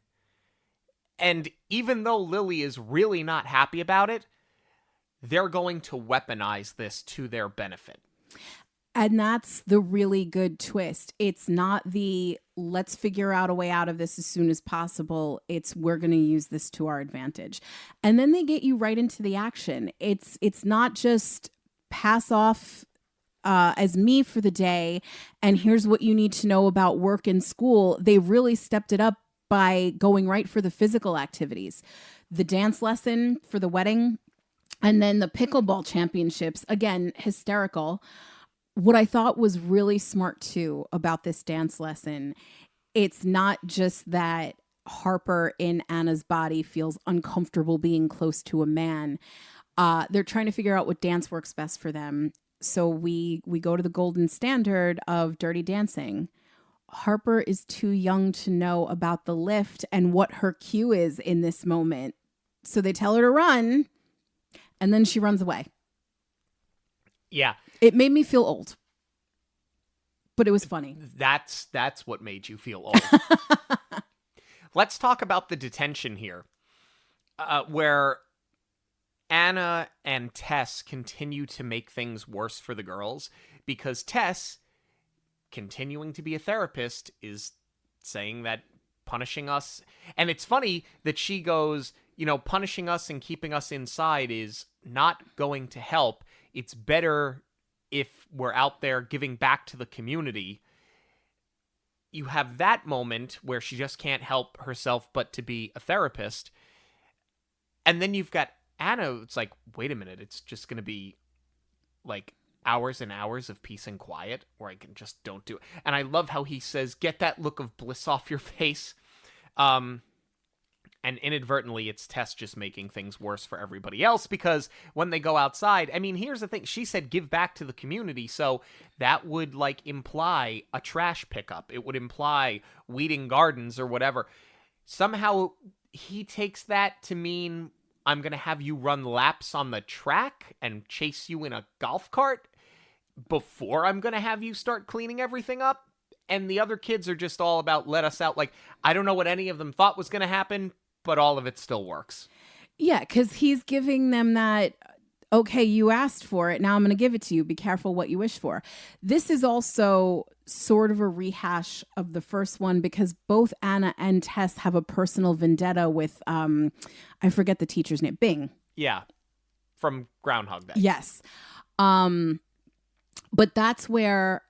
and even though Lily is really not happy about it, they're going to weaponize this to their benefit. And that's the really good twist. It's not the let's figure out a way out of this as soon as possible. It's we're going to use this to our advantage. And then they get you right into the action. It's not just pass off as me for the day, and here's what you need to know about work and school. They really stepped it up by going right for the physical activities. The dance lesson for the wedding, and then the pickleball championships, again, hysterical. What I thought was really smart too about this dance lesson, it's not just that Harper in Anna's body feels uncomfortable being close to a man. They're trying to figure out what dance works best for them. So we go to the golden standard of Dirty Dancing. Harper is too young to know about the lift and what her cue is in this moment. So they tell her to run, and then she runs away. Yeah. It made me feel old, but it was funny. That's what made you feel old. Let's talk about the detention here, where Anna and Tess continue to make things worse for the girls, because Tess, continuing to be a therapist, is saying that punishing us, and it's funny that she goes, punishing us and keeping us inside is not going to help. It's better if we're out there giving back to the community. You have that moment where she just can't help herself but to be a therapist. And then you've got Anna. It's like, wait a minute, it's just going to be like hours and hours of peace and quiet where I can just don't do it. And I love how he says, get that look of bliss off your face. And inadvertently, it's Tess just making things worse for everybody else, because when they go outside, I mean, here's the thing. She said, give back to the community. So that would imply a trash pickup. It would imply weeding gardens or whatever. Somehow he takes that to mean, I'm going to have you run laps on the track and chase you in a golf cart before I'm going to have you start cleaning everything up. And the other kids are just all about let us out. I don't know what any of them thought was going to happen, but all of it still works. Yeah, because he's giving them that, okay, you asked for it, now I'm going to give it to you. Be careful what you wish for. This is also sort of a rehash of the first one, because both Anna and Tess have a personal vendetta with, I forget the teacher's name, Bing. Yeah, from Groundhog Day. Yes. But that's where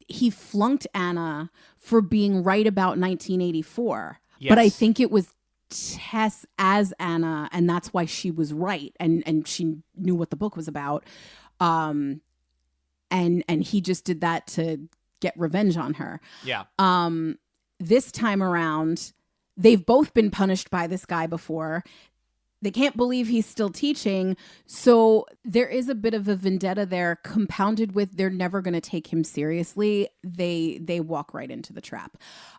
he flunked Anna for being right about 1984. Yes. But I think it was Tess as Anna, and that's why she was right, and she knew what the book was about, and he just did that to get revenge on her. Yeah. This time around, they've both been punished by this guy before. They can't believe he's still teaching, so there is a bit of a vendetta there, compounded with they're never going to take him seriously. They walk right into the trap.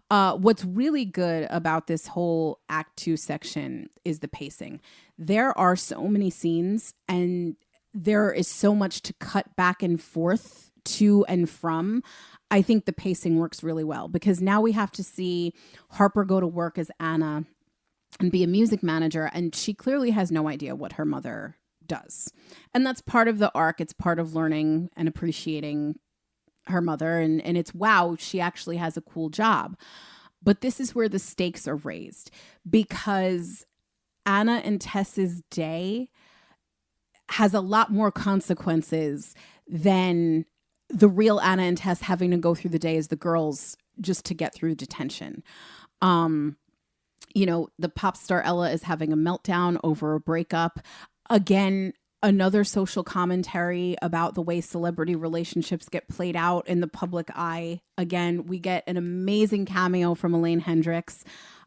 What's really good about this whole Act 2 section is the pacing. There are so many scenes, and there is so much to cut back and forth to and from. I think the pacing works really well, because now we have to see Harper go to work as Anna and be a music manager, and she clearly has no idea what her mother does. And that's part of the arc. It's part of learning and appreciating her mother, and it's, wow, she actually has a cool job. But this is where the stakes are raised, because Anna and Tess's day has a lot more consequences than the real Anna and Tess having to go through the day as the girls just to get through detention. The pop star Ella is having a meltdown over a breakup. Again, another social commentary about the way celebrity relationships get played out in the public eye. Again, we get an amazing cameo from Elaine Hendricks,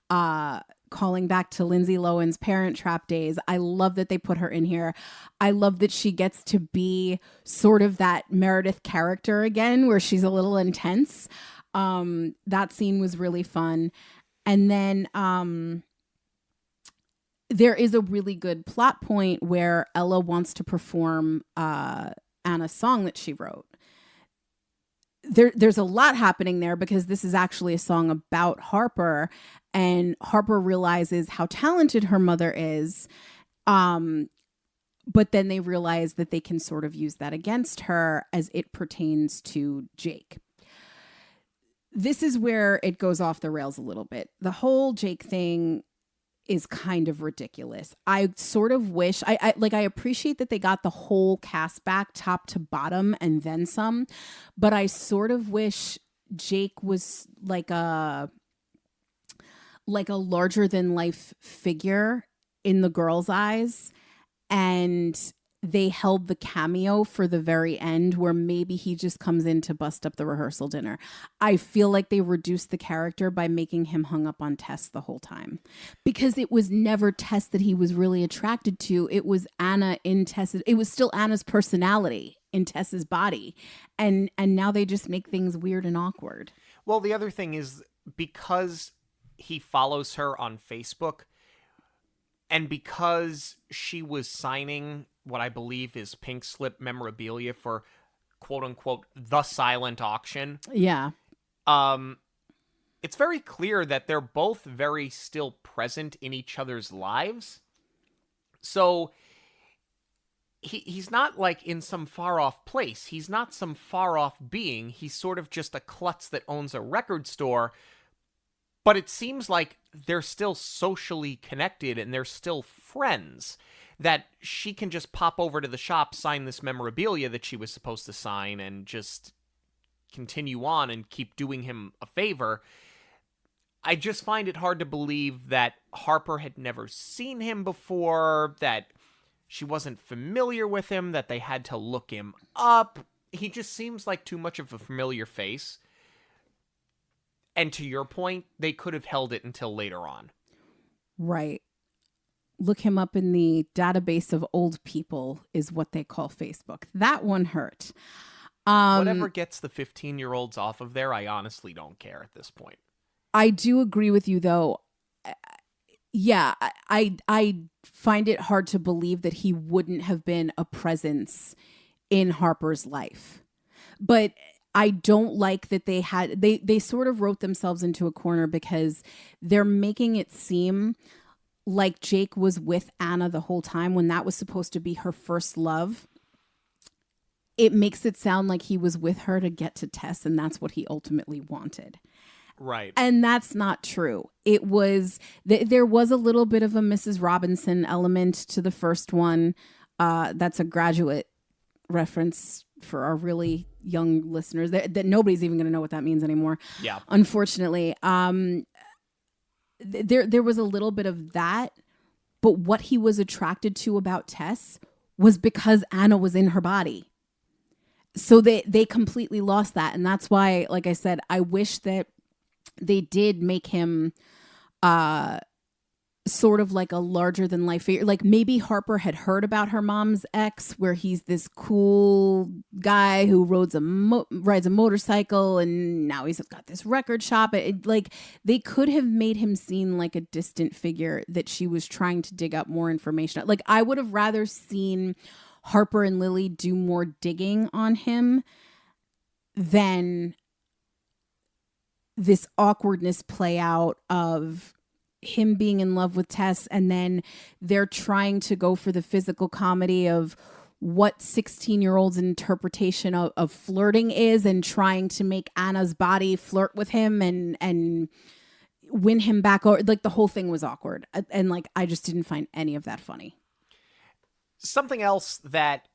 calling back to Lindsay Lohan's Parent Trap days. I love that they put her in here. I love that she gets to be sort of that Meredith character again, where she's a little intense. That scene was really fun. And then there is a really good plot point where Ella wants to perform Anna's song that she wrote. There's a lot happening there, because this is actually a song about Harper, and Harper realizes how talented her mother is. But then they realize that they can sort of use that against her as it pertains to Jake. This is where it goes off the rails a little bit. The whole Jake thing is kind of ridiculous. I sort of wish I appreciate that they got the whole cast back top to bottom and then some, but I sort of wish Jake was like a larger than life figure in the girls' eyes, and they held the cameo for the very end where maybe he just comes in to bust up the rehearsal dinner. I feel like they reduced the character by making him hung up on Tess the whole time, because it was never Tess that he was really attracted to. It was Anna in Tess's, it was still Anna's personality in Tess's body. And now they just make things weird and awkward. Well, the other thing is, because he follows her on Facebook, and because she was signing what I believe is pink slip memorabilia for quote unquote the silent auction. Yeah. It's very clear that they're both very still present in each other's lives. So he's not like in some far off place. He's not some far off being. He's sort of just a klutz that owns a record store. But it seems like they're still socially connected and they're still friends, that she can just pop over to the shop, sign this memorabilia that she was supposed to sign, and just continue on and keep doing him a favor. I just find it hard to believe that Harper had never seen him before, that she wasn't familiar with him, that they had to look him up. He just seems like too much of a familiar face. And to your point, they could have held it until later on. Right. Look him up in the database of old people is what they call Facebook. That one hurt. Whatever gets the 15-year-olds off of there, I honestly don't care at this point. I do agree with you, though. Yeah, I find it hard to believe that he wouldn't have been a presence in Harper's life. But I don't like that they sort of wrote themselves into a corner, because they're making it seem like Jake was with Anna the whole time when that was supposed to be her first love. It makes it sound like he was with her to get to Tess, and that's what he ultimately wanted. Right. And that's not true. It was, there was a little bit of a Mrs. Robinson element to the first one. That's a Graduate reference for our really young listeners that nobody's even going to know what that means anymore. Yeah. Unfortunately. There was a little bit of that, but what he was attracted to about Tess was because Anna was in her body. So they completely lost that. And that's why, like I said, I wish that they did make him sort of like a larger than life figure. Like maybe Harper had heard about her mom's ex, where he's this cool guy who rides a motorcycle, and now he's got this record shop. Like they could have made him seem like a distant figure that she was trying to dig up more information. Like I would have rather seen Harper and Lily do more digging on him than this awkwardness play out of him being in love with Tess, and then they're trying to go for the physical comedy of what 16-year-olds' interpretation of flirting is, and trying to make Anna's body flirt with him and win him back. Or like the whole thing was awkward, and like I just didn't find any of that funny. Something else that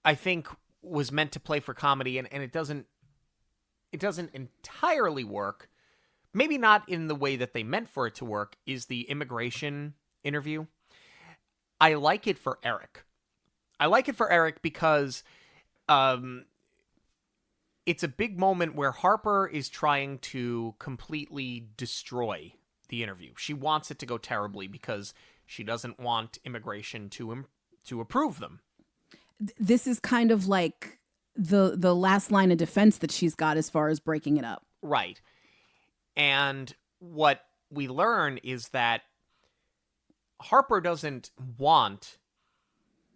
I think was meant to play for comedy, and it doesn't entirely work, maybe not in the way that they meant for it to work, is the immigration interview. I like it for Eric. Because it's a big moment where Harper is trying to completely destroy the interview. She wants it to go terribly because she doesn't want immigration to approve them. This is kind of like the last line of defense that she's got as far as breaking it up. Right. And what we learn is that Harper doesn't want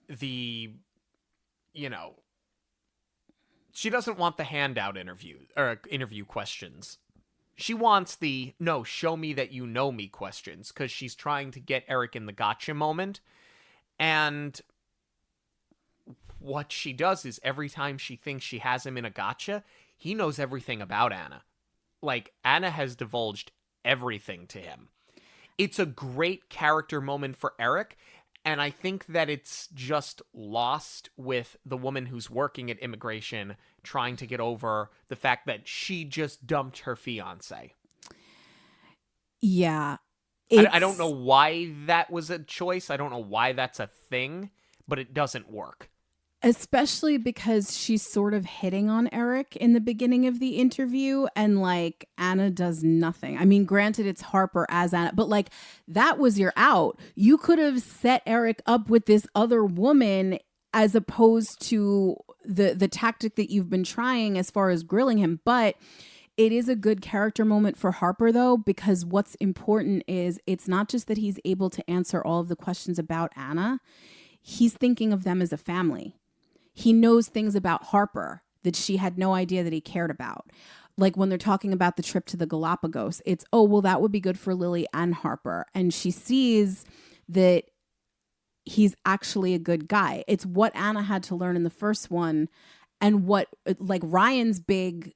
the, she doesn't want the handout interview questions. She wants the, no, show me that you know me questions, because she's trying to get Eric in the gotcha moment. And what she does is every time she thinks she has him in a gotcha, he knows everything about Anna. Like, Anna has divulged everything to him. It's a great character moment for Eric, and I think that it's just lost with the woman who's working at immigration trying to get over the fact that she just dumped her fiancé. Yeah. I don't know why that was a choice. I don't know why that's a thing, but it doesn't work. Especially because she's sort of hitting on Eric in the beginning of the interview, and like Anna does nothing. I mean, granted, it's Harper as Anna, but like that was your out. You could have set Eric up with this other woman as opposed to the tactic that you've been trying as far as grilling him. But it is a good character moment for Harper, though, because what's important is it's not just that he's able to answer all of the questions about Anna. He's thinking of them as a family. He knows things about Harper that she had no idea that he cared about. Like when they're talking about the trip to the Galapagos, it's, oh, well, that would be good for Lily and Harper. And she sees that he's actually a good guy. It's what Anna had to learn in the first one, and what like Ryan's big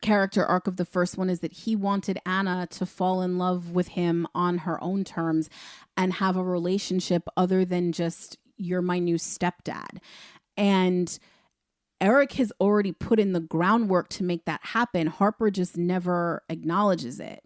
character arc of the first one is that he wanted Anna to fall in love with him on her own terms and have a relationship other than just, you're my new stepdad. And Eric has already put in the groundwork to make that happen. Harper just never acknowledges it.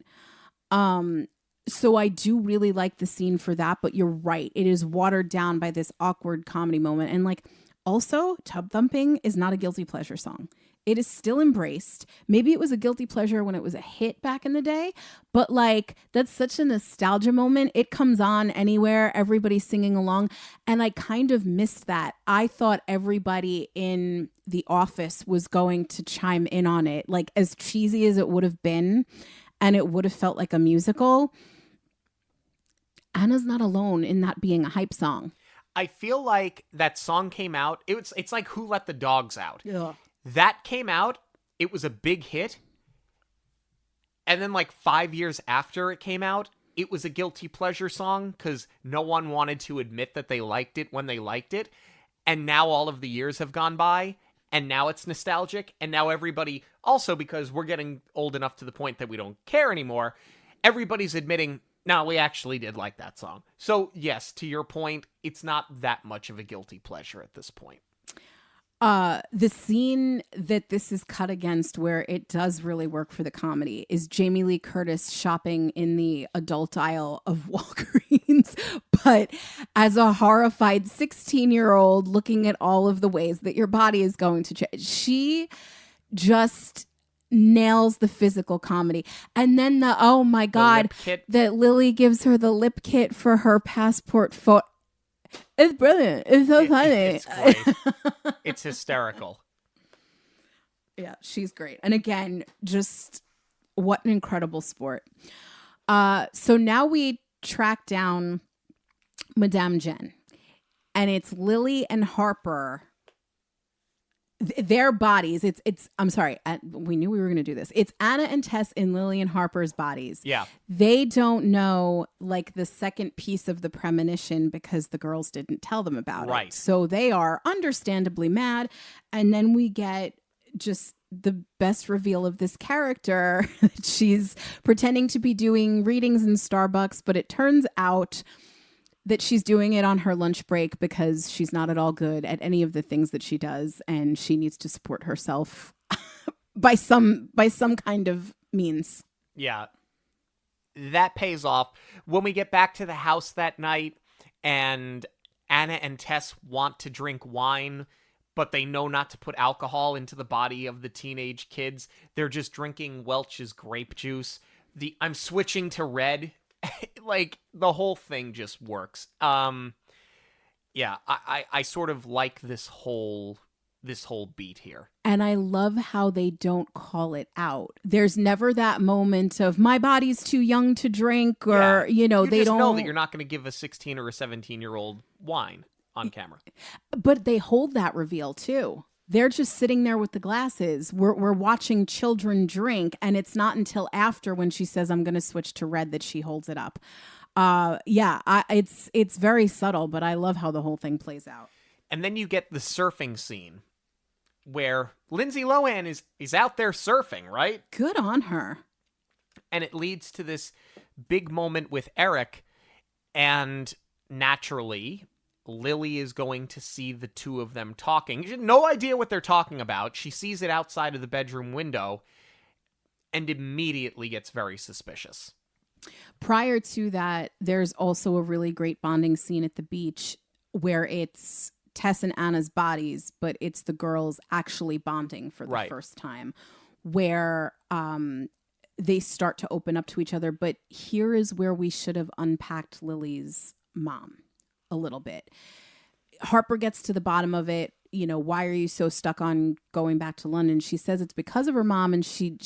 So I do really like the scene for that, but you're right. It is watered down by this awkward comedy moment. And like, also, Tub Thumping is not a guilty pleasure song. It is still embraced. Maybe it was a guilty pleasure when it was a hit back in the day, but like that's such a nostalgia moment. It comes on anywhere, everybody's singing along, and I kind of missed that. I thought everybody in the office was going to chime in on it, like as cheesy as it would have been, and it would have felt like a musical. Anna's not alone in that being a hype song. I feel like that song came out. It's like Who Let the Dogs Out. Yeah. That came out, it was a big hit, and then like 5 years after it came out, it was a guilty pleasure song because no one wanted to admit that they liked it when they liked it, and now all of the years have gone by, and now it's nostalgic, and now everybody, also because we're getting old enough to the point that we don't care anymore, everybody's admitting, no, we actually did like that song. So yes, to your point, it's not that much of a guilty pleasure at this point. The scene that this is cut against where it does really work for the comedy is Jamie Lee Curtis shopping in the adult aisle of Walgreens, but as a horrified 16-year-old looking at all of the ways that your body is going to change. She just nails the physical comedy. And then oh my God, that Lily gives her the lip kit for her passport photo. It's brilliant. It's so funny. It's great. It's hysterical. Yeah, she's great. And again, just what an incredible sport. So now we track down Madame Jen. And it's Lily and Harper. Their bodies, I'm sorry, we knew we were going to do this. It's Anna and Tess in Lily and Harper's bodies. Yeah. They don't know like the second piece of the premonition because the girls didn't tell them about it. So they are understandably mad. And then we get just the best reveal of this character. She's pretending to be doing readings in Starbucks, but it turns out that she's doing it on her lunch break because she's not at all good at any of the things that she does, and she needs to support herself by some kind of means. Yeah. That pays off. When we get back to the house that night and Anna and Tess want to drink wine, but they know not to put alcohol into the body of the teenage kids, they're just drinking Welch's grape juice. I'm switching to red. Like the whole thing just works. Yeah, I sort of like this whole beat here. And I love how they don't call it out. There's never that moment of my body's too young to drink, or they don't know that you're not going to give a 16 or a 17-year-old wine on camera. But they hold that reveal too. They're just sitting there with the glasses. We're watching children drink, and it's not until after when she says, I'm going to switch to red, that she holds it up. It's very subtle, but I love how the whole thing plays out. And then you get the surfing scene where Lindsay Lohan is out there surfing, right? Good on her. And it leads to this big moment with Eric, and naturally, Lily is going to see the two of them talking. She had no idea what they're talking about. She sees it outside of the bedroom window and immediately gets very suspicious. Prior to that, there's also a really great bonding scene at the beach where it's Tess and Anna's bodies, but it's the girls actually bonding for the first time, where they start to open up to each other. But here is where we should have unpacked Lily's mom a little bit. Harper gets to the bottom of it. You know, why are you so stuck on going back to London? She says it's because of her mom, and she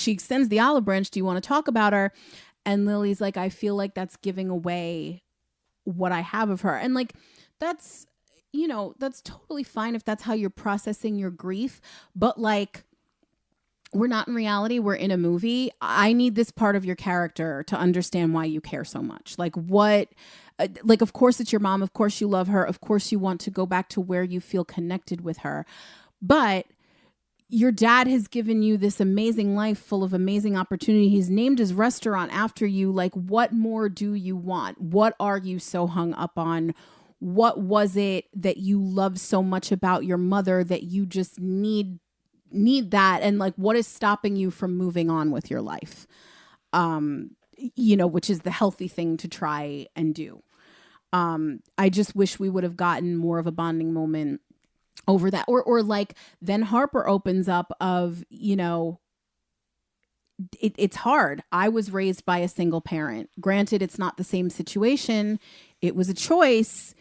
extends the olive branch. Do you want to talk about her? And Lily's like, I feel like that's giving away what I have of her. And like, that's, you know, that's totally fine if that's how you're processing your grief. But like, we're not in reality. We're in a movie. I need this part of your character to understand why you care so much. Like what, like, of course it's your mom. Of course you love her. Of course you want to go back to where you feel connected with her. But your dad has given you this amazing life full of amazing opportunity. He's named his restaurant after you. Like, what more do you want? What are you so hung up on? What was it that you love so much about your mother that you just need that? And like, what is stopping you from moving on with your life? You know, which is the healthy thing to try and do. I just wish we would have gotten more of a bonding moment over that. Or like, then Harper opens up of, you know, it's hard. I was raised by a single parent. Granted, it's not the same situation. It was a choice.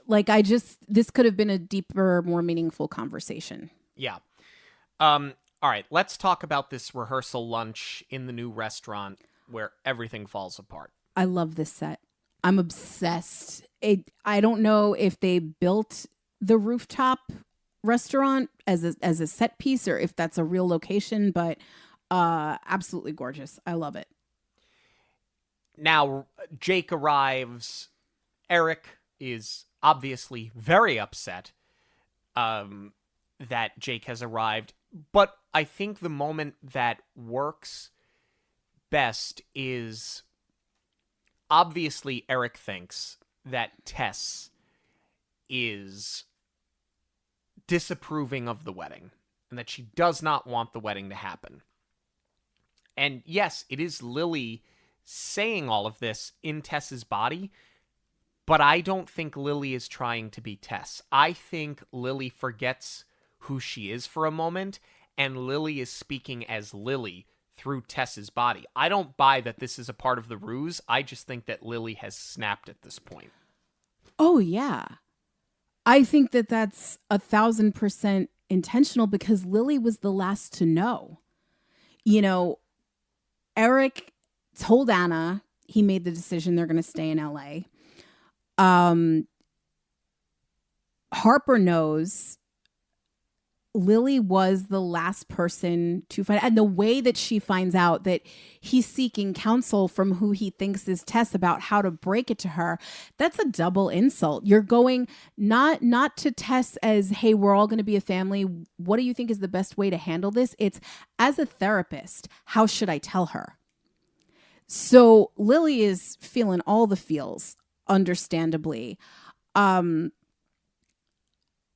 Like, this could have been a deeper, more meaningful conversation. Yeah. All right, let's talk about this rehearsal lunch in the new restaurant where everything falls apart. I love this set. I'm obsessed. I don't know if they built the rooftop restaurant as a set piece or if that's a real location, but absolutely gorgeous. I love it. Now, Jake arrives. Eric is obviously very upset that Jake has arrived. But I think the moment that works best is, obviously Eric thinks that Tess is disapproving of the wedding and that she does not want the wedding to happen. And yes, it is Lily saying all of this in Tess's body, but I don't think Lily is trying to be Tess. I think Lily forgets who she is for a moment, and Lily is speaking as Lily through Tess's body. I don't buy that this is a part of the ruse. I just think that Lily has snapped at this point. Oh, yeah. I think that that's 1,000% intentional because Lily was the last to know. You know, Eric told Anna he made the decision they're going to stay in LA. Harper knows. Lily was the last person to find out. And the way that she finds out that he's seeking counsel from who he thinks is Tess about how to break it to her, that's a double insult. You're going not to Tess as, hey, we're all going to be a family. What do you think is the best way to handle this? It's, as a therapist, how should I tell her? So Lily is feeling all the feels, understandably.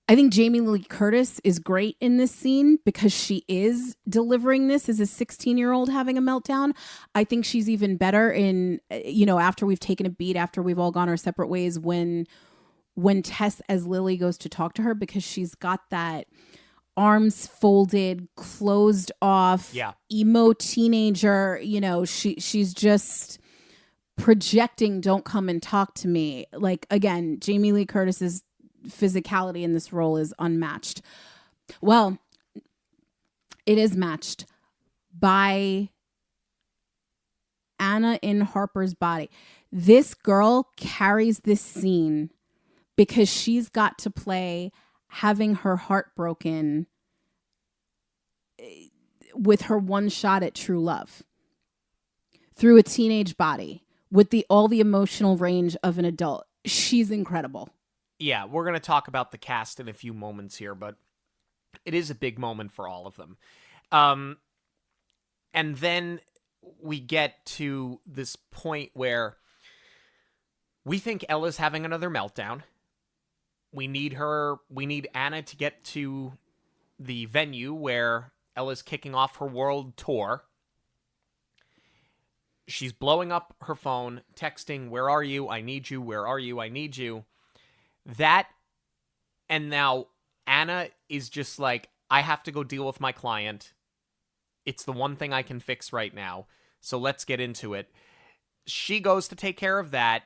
I think Jamie Lee Curtis is great in this scene because she is delivering this as a 16-year-old having a meltdown. I think she's even better in, you know, after we've taken a beat, after we've all gone our separate ways, when Tess as Lily goes to talk to her, because she's got that arms folded, closed off, emo teenager. You know, she's just projecting, don't come and talk to me. Like, again, Jamie Lee Curtis's physicality in this role is unmatched. Well, it is matched by Anna in Harper's body. This girl carries this scene because she's got to play having her heart broken with her one shot at true love through a teenage body with all the emotional range of an adult. She's incredible. Yeah, we're going to talk about the cast in a few moments here, but it is a big moment for all of them. And then we get to this point where we think Ella's having another meltdown. We need Anna to get to the venue where Ella's kicking off her world tour. She's blowing up her phone, texting, "Where are you? I need you. Where are you? I need you." That, and now Anna is just like, I have to go deal with my client. It's the one thing I can fix right now. So let's get into it. She goes to take care of that.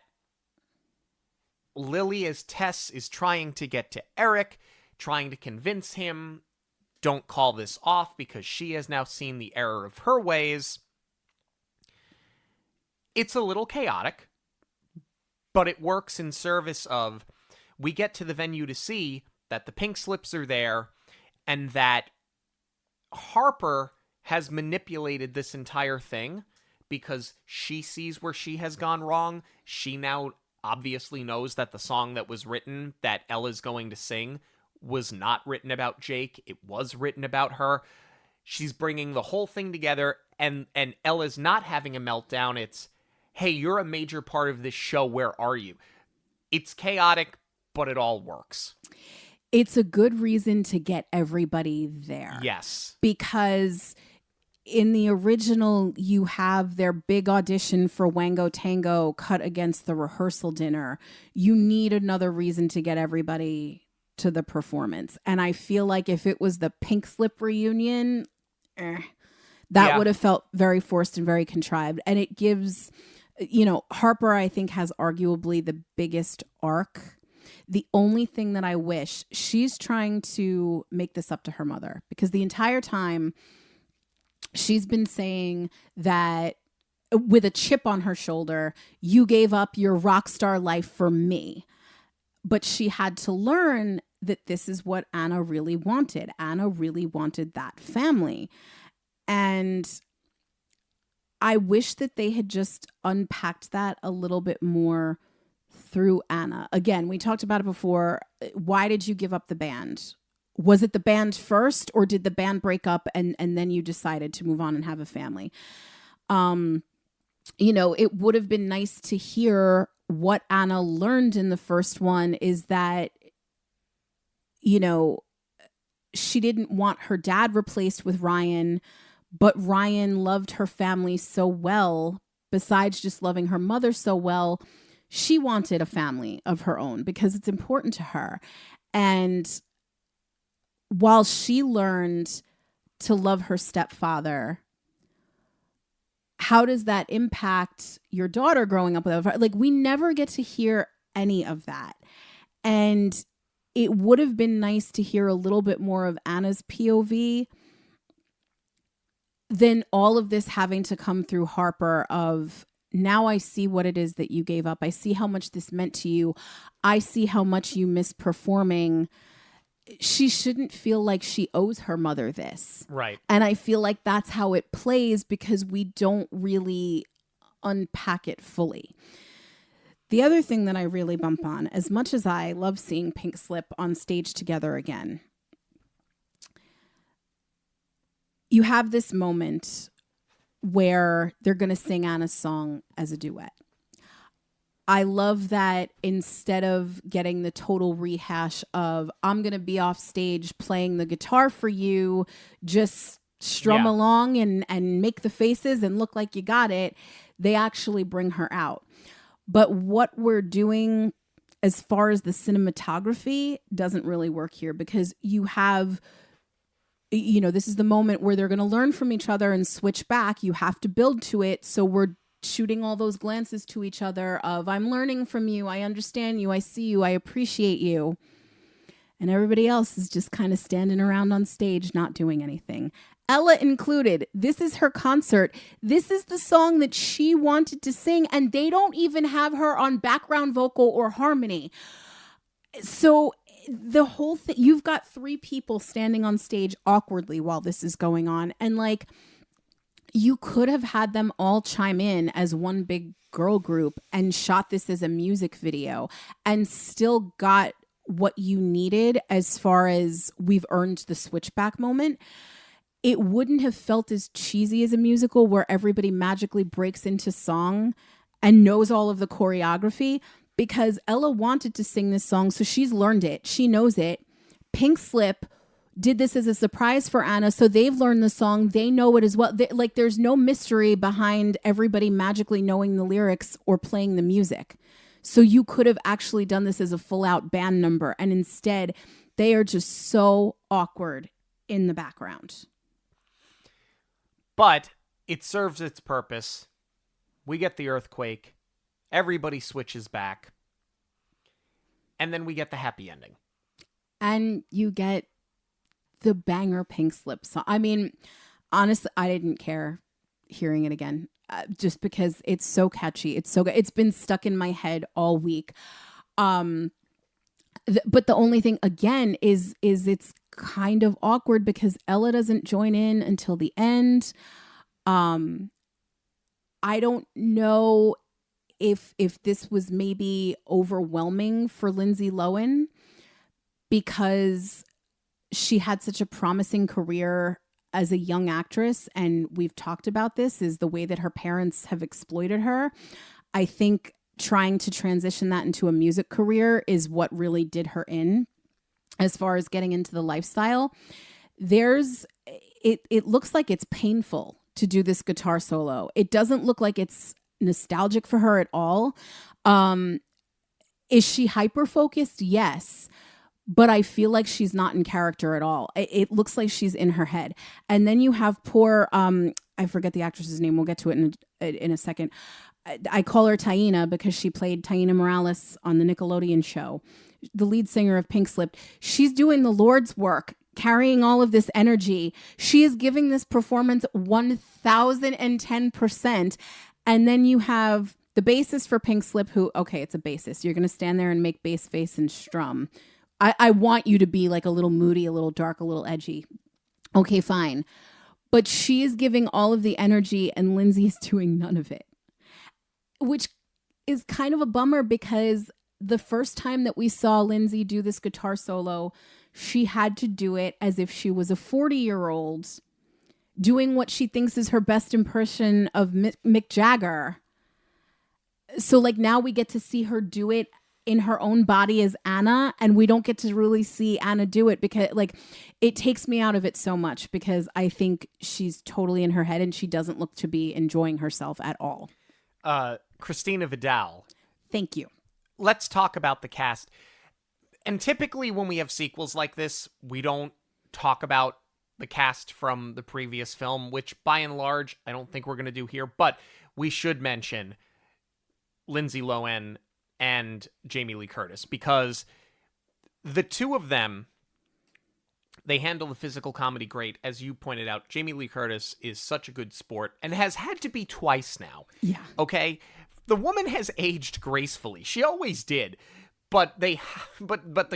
Lily, as Tess, is trying to get to Eric, trying to convince him, don't call this off, because she has now seen the error of her ways. It's a little chaotic, but it works in service of, we get to the venue to see that the pink slips are there, and that Harper has manipulated this entire thing because she sees where she has gone wrong. She now obviously knows that the song that was written that Ella's going to sing was not written about Jake. It was written about her. She's bringing the whole thing together, and Ella's not having a meltdown. It's, hey, you're a major part of this show. Where are you? It's chaotic, but it all works. It's a good reason to get everybody there. Yes. Because in the original, you have their big audition for Wango Tango cut against the rehearsal dinner. You need another reason to get everybody to the performance. And I feel like if it was the Pink Slip reunion, that would have felt very forced and very contrived. And it gives, Harper, I think, has arguably the biggest arc. The only thing that I wish, she's trying to make this up to her mother, because the entire time she's been saying that with a chip on her shoulder, you gave up your rock star life for me. But she had to learn that this is what Anna really wanted. Anna really wanted that family. And I wish that they had just unpacked that a little bit more through Anna. Again, we talked about it before. Why did you give up the band? Was it the band first, or did the band break up and then you decided to move on and have a family? It would have been nice to hear what Anna learned in the first one, is that, she didn't want her dad replaced with Ryan, but Ryan loved her family so well, besides just loving her mother so well. She wanted a family of her own because it's important to her. And while she learned to love her stepfather, how does that impact your daughter growing up with her? Like, we never get to hear any of that. And it would have been nice to hear a little bit more of Anna's POV than all of this having to come through Harper of, now I see what it is that you gave up. I see how much this meant to you. I see how much you miss performing. She shouldn't feel like she owes her mother this. Right. And I feel like that's how it plays, because we don't really unpack it fully. The other thing that I really bump on, as much as I love seeing Pink Slip on stage together again, you have this moment where they're going to sing Anna's song as a duet. I love that instead of getting the total rehash of, I'm going to be off stage playing the guitar for you, just strum along and make the faces and look like you got it, they actually bring her out. But what we're doing as far as the cinematography doesn't really work here, because you have, this is the moment where they're going to learn from each other and switch back. You have to build to it. So we're shooting all those glances to each other of, I'm learning from you. I understand you. I see you. I appreciate you. And everybody else is just kind of standing around on stage, not doing anything. Ella included. This is her concert. This is the song that she wanted to sing, and they don't even have her on background vocal or harmony. So the whole thing, you've got 3 people standing on stage awkwardly while this is going on. And like, you could have had them all chime in as one big girl group and shot this as a music video and still got what you needed as far as we've earned the switchback moment. it wouldn't have felt as cheesy as a musical where everybody magically breaks into song and knows all of the choreography, because Ella wanted to sing this song, so she's learned it. She knows it. Pink Slip did this as a surprise for Anna, so they've learned the song. They know it as well. There's no mystery behind everybody magically knowing the lyrics or playing the music. So you could have actually done this as a full-out band number, and instead, they are just so awkward in the background. But it serves its purpose. We get the earthquake. Everybody switches back. And then we get the happy ending. And you get the banger Pink Slip song. I mean, honestly, I didn't care hearing it again. Just because it's so catchy. It's so good. It's been stuck in my head all week. But the only thing, again, is it's kind of awkward because Ella doesn't join in until the end. I don't know if this was maybe overwhelming for Lindsay Lohan because she had such a promising career as a young actress, and we've talked about this, is the way that her parents have exploited her. I think trying to transition that into a music career is what really did her in as far as getting into the lifestyle. It looks like it's painful to do this guitar solo. It doesn't look like it's nostalgic for her at all. Is she hyper focused? Yes. But I feel like she's not in character at all. It looks like she's in her head. And then you have poor, I forget the actress's name. We'll get to it in a second. I call her Taina because she played Taina Morales on the Nickelodeon show, the lead singer of Pink Slip. She's doing the Lord's work, carrying all of this energy. She is giving this performance 1010%. And then you have the bassist for Pink Slip who, okay, it's a bassist. You're going to stand there and make bass face and strum. I want you to be like a little moody, a little dark, a little edgy. Okay, fine. But she is giving all of the energy and Lindsay is doing none of it, which is kind of a bummer because the first time that we saw Lindsay do this guitar solo, she had to do it as if she was a 40-year-old doing what she thinks is her best impression of Mick Jagger. So like now we get to see her do it in her own body as Anna, and we don't get to really see Anna do it because like it takes me out of it so much because I think she's totally in her head and she doesn't look to be enjoying herself at all. Christina Vidal. Thank you. Let's talk about the cast. And typically when we have sequels like this, we don't talk about the cast from the previous film, which by and large, I don't think we're going to do here, but we should mention Lindsay Lohan and Jamie Lee Curtis, because the two of them, they handle the physical comedy great. As you pointed out, Jamie Lee Curtis is such a good sport and has had to be twice now. Yeah. Okay? The woman has aged gracefully. She always did. But the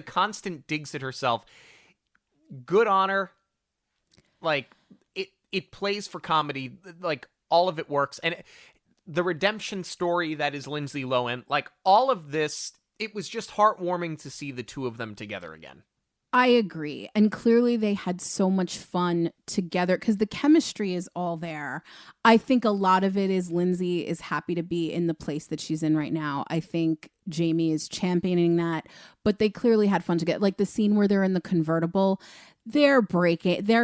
constant digs at herself, good on her. Like, it plays for comedy. Like, all of it works. And the redemption story that is Lindsay Lohan, like all of this, it was just heartwarming to see the two of them together again. I agree. And clearly they had so much fun together because the chemistry is all there. I think a lot of it is Lindsay is happy to be in the place that she's in right now. I think Jamie is championing that, but they clearly had fun together. Like the scene where they're in the convertible, they're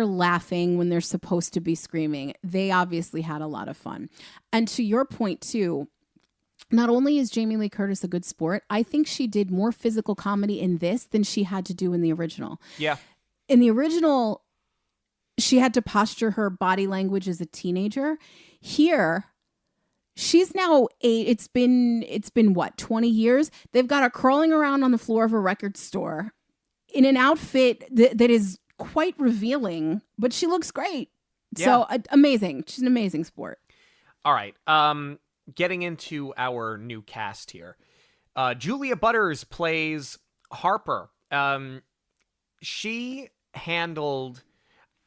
laughing when they're supposed to be screaming. They obviously had a lot of fun. And to your point too, not only is Jamie Lee Curtis a good sport, I think she did more physical comedy in this than she had to do in the original. Yeah. In the original, she had to posture her body language as a teenager. Here, she's now it's been what, 20 years? They've got her crawling around on the floor of a record store in an outfit that is quite revealing, but she looks great. Yeah. So amazing. She's an amazing sport. All right. Getting into our new cast here. Julia Butters plays Harper. She handled,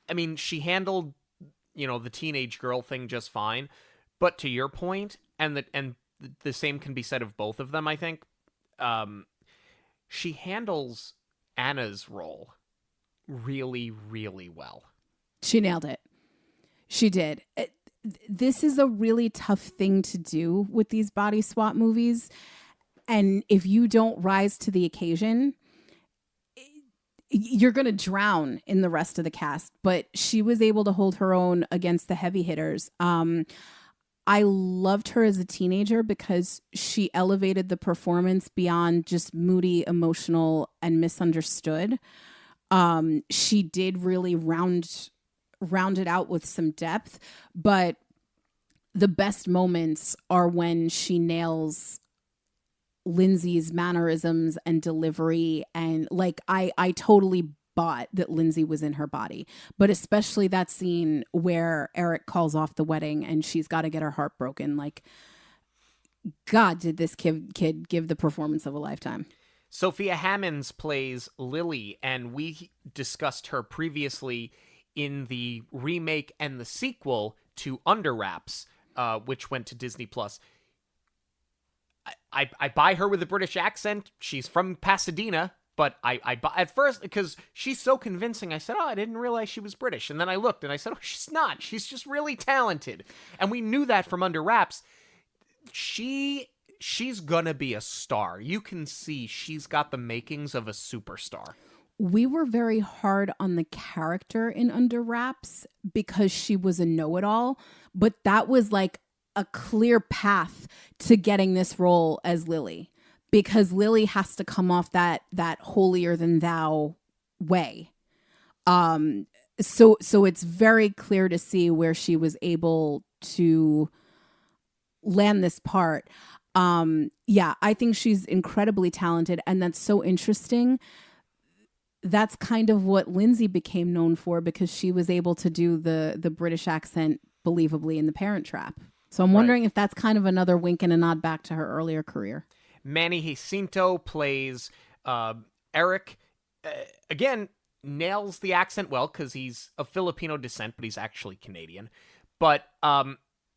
the teenage girl thing just fine. But to your point, and the same can be said of both of them, I think, she handles Anna's role really, really well. She nailed it. She did. This is a really tough thing to do with these body swap movies. And if you don't rise to the occasion, you're going to drown in the rest of the cast. But she was able to hold her own against the heavy hitters. I loved her as a teenager because she elevated the performance beyond just moody, emotional, and misunderstood. She did really round it out with some depth, but the best moments are when she nails Lindsay's mannerisms and delivery. And like, I totally bought that Lindsay was in her body, but especially that scene where Eric calls off the wedding and she's got to get her heart broken. Like, God, did this kid give the performance of a lifetime. Sophia Hammonds plays Lily, and we discussed her previously in the remake and the sequel to Under Wraps, which went to Disney Plus. I buy her with a British accent. She's from Pasadena, but I buy at first because she's so convincing. I said, "Oh, I didn't realize she was British," and then I looked and I said, "Oh, she's not. She's just really talented," and we knew that from Under Wraps. She's gonna be a star. You can see she's got the makings of a superstar. We were very hard on the character in Under Wraps because she was a know-it-all, but that was like a clear path to getting this role as Lily, because Lily has to come off that holier than thou way. So it's very clear to see where she was able to land this part. Yeah, I think she's incredibly talented, and that's so interesting. That's kind of what Lindsay became known for, because she was able to do the British accent believably in The Parent Trap. So I'm wondering if that's kind of another wink and a nod back to her earlier career. Manny Jacinto plays Eric. Again, nails the accent well because he's of Filipino descent, but he's actually Canadian. But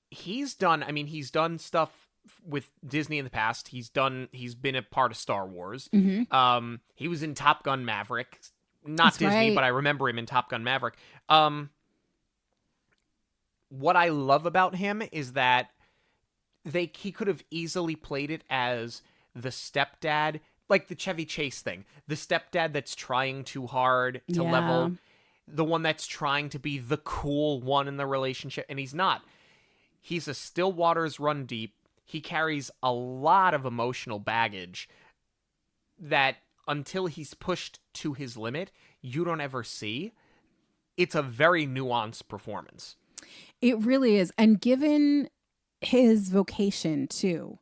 he's done stuff with Disney in the past. He's been a part of Star Wars. Mm-hmm. He was in Top Gun Maverick, not That's Disney, right. but I remember him in Top Gun Maverick. What I love about him is that he could have easily played it as the stepdad, like the Chevy Chase thing, the stepdad that's trying too hard to level, the one that's trying to be the cool one in the relationship, and he's not. He's a still waters run deep. He carries a lot of emotional baggage that until he's pushed to his limit, you don't ever see. It's a very nuanced performance. It really is. And given his vocation too,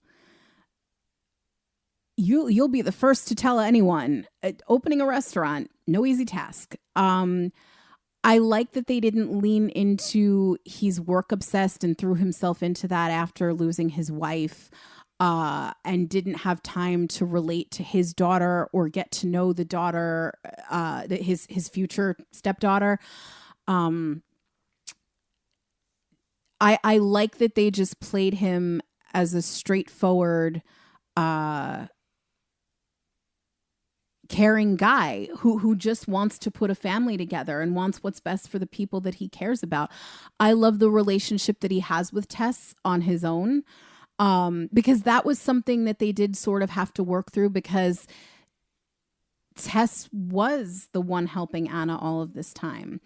you'll be the first to tell anyone, opening a restaurant, no easy task. I like that they didn't lean into he's work obsessed and threw himself into that after losing his wife, and didn't have time to relate to his daughter or get to know the daughter, his future stepdaughter. I like that they just played him as a straightforward, caring guy who just wants to put a family together and wants what's best for the people that he cares about. I love the relationship that he has with Tess on his own, because that was something that they did sort of have to work through, because Tess was the one helping Anna all of this time.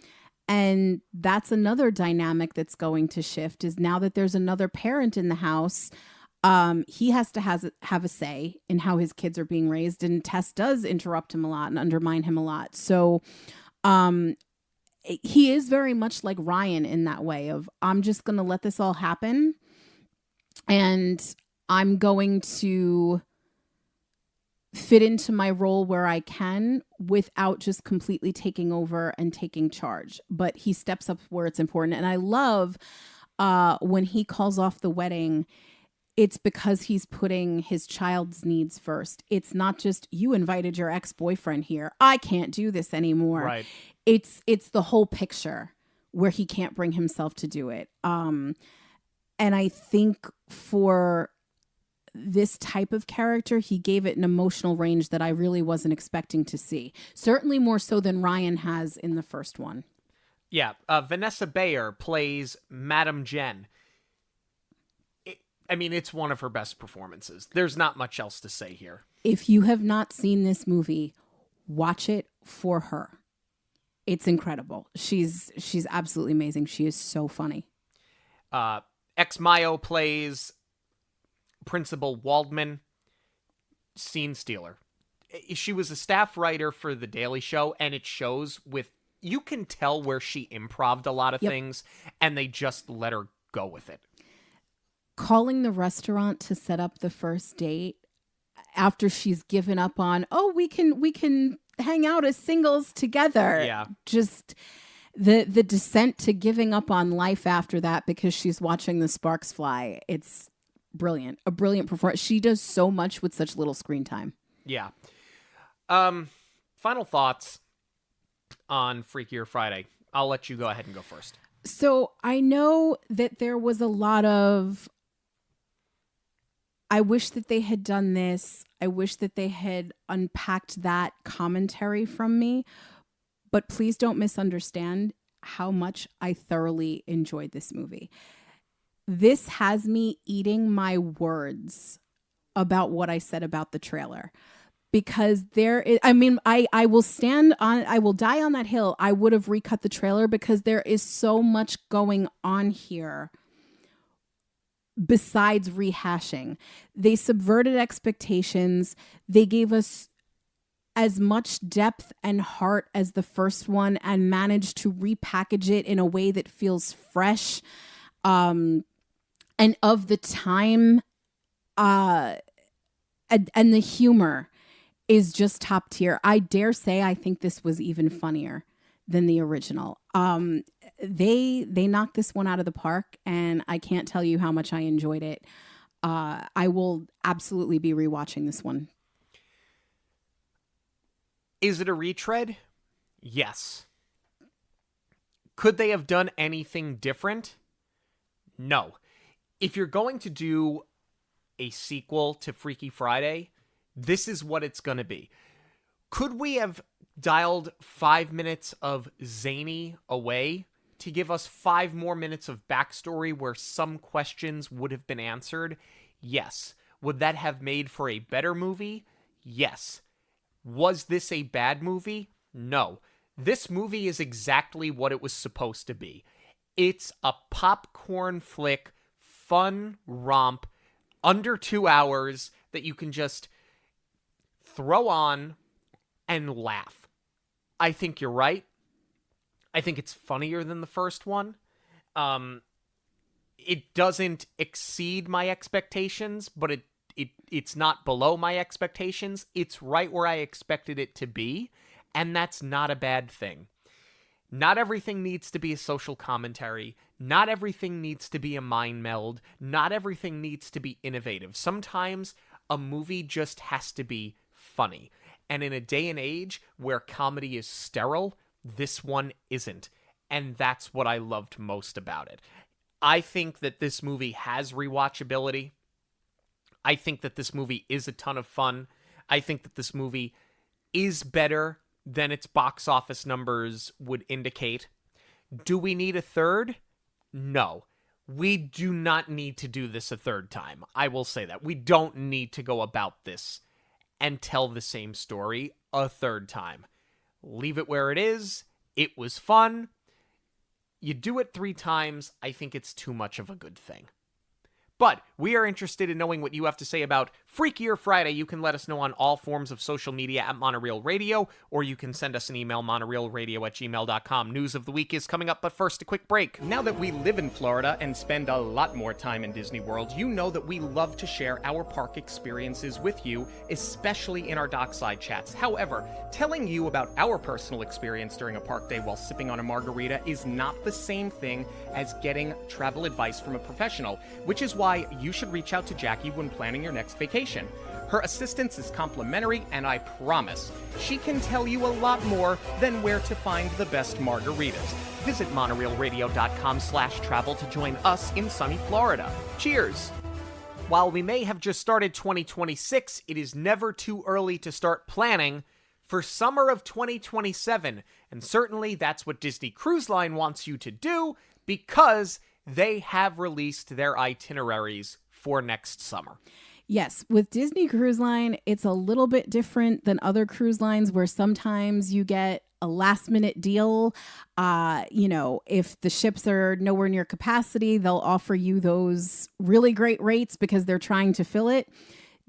And that's another dynamic that's going to shift, is now that there's another parent in the house, he has to have a say in how his kids are being raised. And Tess does interrupt him a lot and undermine him a lot. So he is very much like Ryan in that way of, I'm just going to let this all happen. And I'm going to fit into my role where I can without just completely taking over and taking charge. But he steps up where it's important. And I love when he calls off the wedding, it's because he's putting his child's needs first. It's not just, you invited your ex-boyfriend here, I can't do this anymore. Right. It's the whole picture where he can't bring himself to do it. And I think for this type of character, he gave it an emotional range that I really wasn't expecting to see. Certainly more so than Ryan has in the first one. Yeah, Vanessa Bayer plays Madame Jen. It's one of her best performances. There's not much else to say here. If you have not seen this movie, watch it for her. It's incredible. She's absolutely amazing. She is so funny. Ex Mayo plays Principal Waldman, scene stealer. She was a staff writer for The Daily Show, and it shows you can tell where she improv'd a lot of things, and they just let her go with it. Calling the restaurant to set up the first date after she's given up on, we can hang out as singles together. Yeah. Just the descent to giving up on life after that because she's watching the sparks fly. It's brilliant. A brilliant performance. She does so much with such little screen time. Yeah. Final thoughts on Freakier Friday. I'll let you go ahead and go first. So I know that there was a lot of, I wish that they had done this. I wish that they had unpacked that commentary from me. But please don't misunderstand how much I thoroughly enjoyed this movie. This has me eating my words about what I said about the trailer. Because I will die on that hill. I would have recut the trailer because there is so much going on here besides rehashing. They subverted expectations. They gave us as much depth and heart as the first one and managed to repackage it in a way that feels fresh and of the time. And the humor is just top tier. I dare say I think this was even funnier than the original. They knocked this one out of the park, and I can't tell you how much I enjoyed it. I will absolutely be rewatching this one. Is it a retread? Yes. Could they have done anything different? No. If you're going to do a sequel to Freaky Friday, this is what it's going to be. Could we have dialed 5 minutes of zany away to give us 5 more minutes of backstory where some questions would have been answered? Yes. Would that have made for a better movie? Yes. Was this a bad movie? No. This movie is exactly what it was supposed to be. It's a popcorn flick, fun romp, under 2 hours that you can just throw on and laugh. I think you're right. I think it's funnier than the first one. It doesn't exceed my expectations, but it's not below my expectations. It's right where I expected it to be, and that's not a bad thing. Not everything needs to be a social commentary. Not everything needs to be a mind meld. Not everything needs to be innovative. Sometimes a movie just has to be funny. And in a day and age where comedy is sterile, this one isn't. And that's what I loved most about it. I think that this movie has rewatchability. I think that this movie is a ton of fun. I think that this movie is better than its box office numbers would indicate. Do we need a third? No. We do not need to do this a third time. I will say that. We don't need to go about this and tell the same story a third time. Leave it where it is. It was fun. You do it 3 times, I think it's too much of a good thing. But we are interested in knowing what you have to say about Freakier Friday. You can let us know on all forms of social media at Monoreel Radio, or you can send us an email, monoreelradio@gmail.com. News of the week is coming up, but first, a quick break. Now that we live in Florida and spend a lot more time in Disney World, you know that we love to share our park experiences with you, especially in our dockside chats. However, telling you about our personal experience during a park day while sipping on a margarita is not the same thing as getting travel advice from a professional, which is why you should reach out to Jackie when planning your next vacation. Her assistance is complimentary, and I promise she can tell you a lot more than where to find the best margaritas. Visit monoreelradio.com/travel to join us in sunny Florida. Cheers! While we may have just started 2026, it is never too early to start planning for summer of 2027. And certainly that's what Disney Cruise Line wants you to do, because they have released their itineraries for next summer. Yes, with Disney Cruise Line, it's a little bit different than other cruise lines where sometimes you get a last minute deal. If the ships are nowhere near capacity, they'll offer you those really great rates because they're trying to fill it.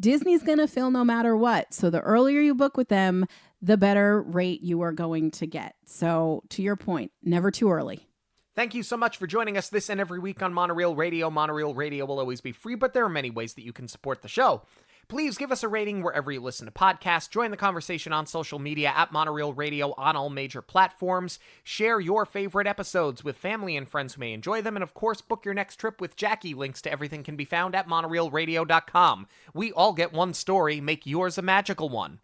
Disney's going to fill no matter what. So the earlier you book with them, the better rate you are going to get. So to your point, never too early. Thank you so much for joining us this and every week on Monoreel Radio. Monoreel Radio will always be free, but there are many ways that you can support the show. Please give us a rating wherever you listen to podcasts. Join the conversation on social media at Monoreel Radio on all major platforms. Share your favorite episodes with family and friends who may enjoy them. And of course, book your next trip with Jackie. Links to everything can be found at monoreelradio.com. We all get one story. Make yours a magical one.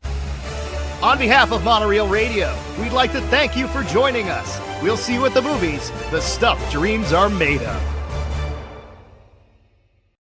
On behalf of Monoreel Radio, we'd like to thank you for joining us. We'll see you at the movies, the stuff dreams are made of.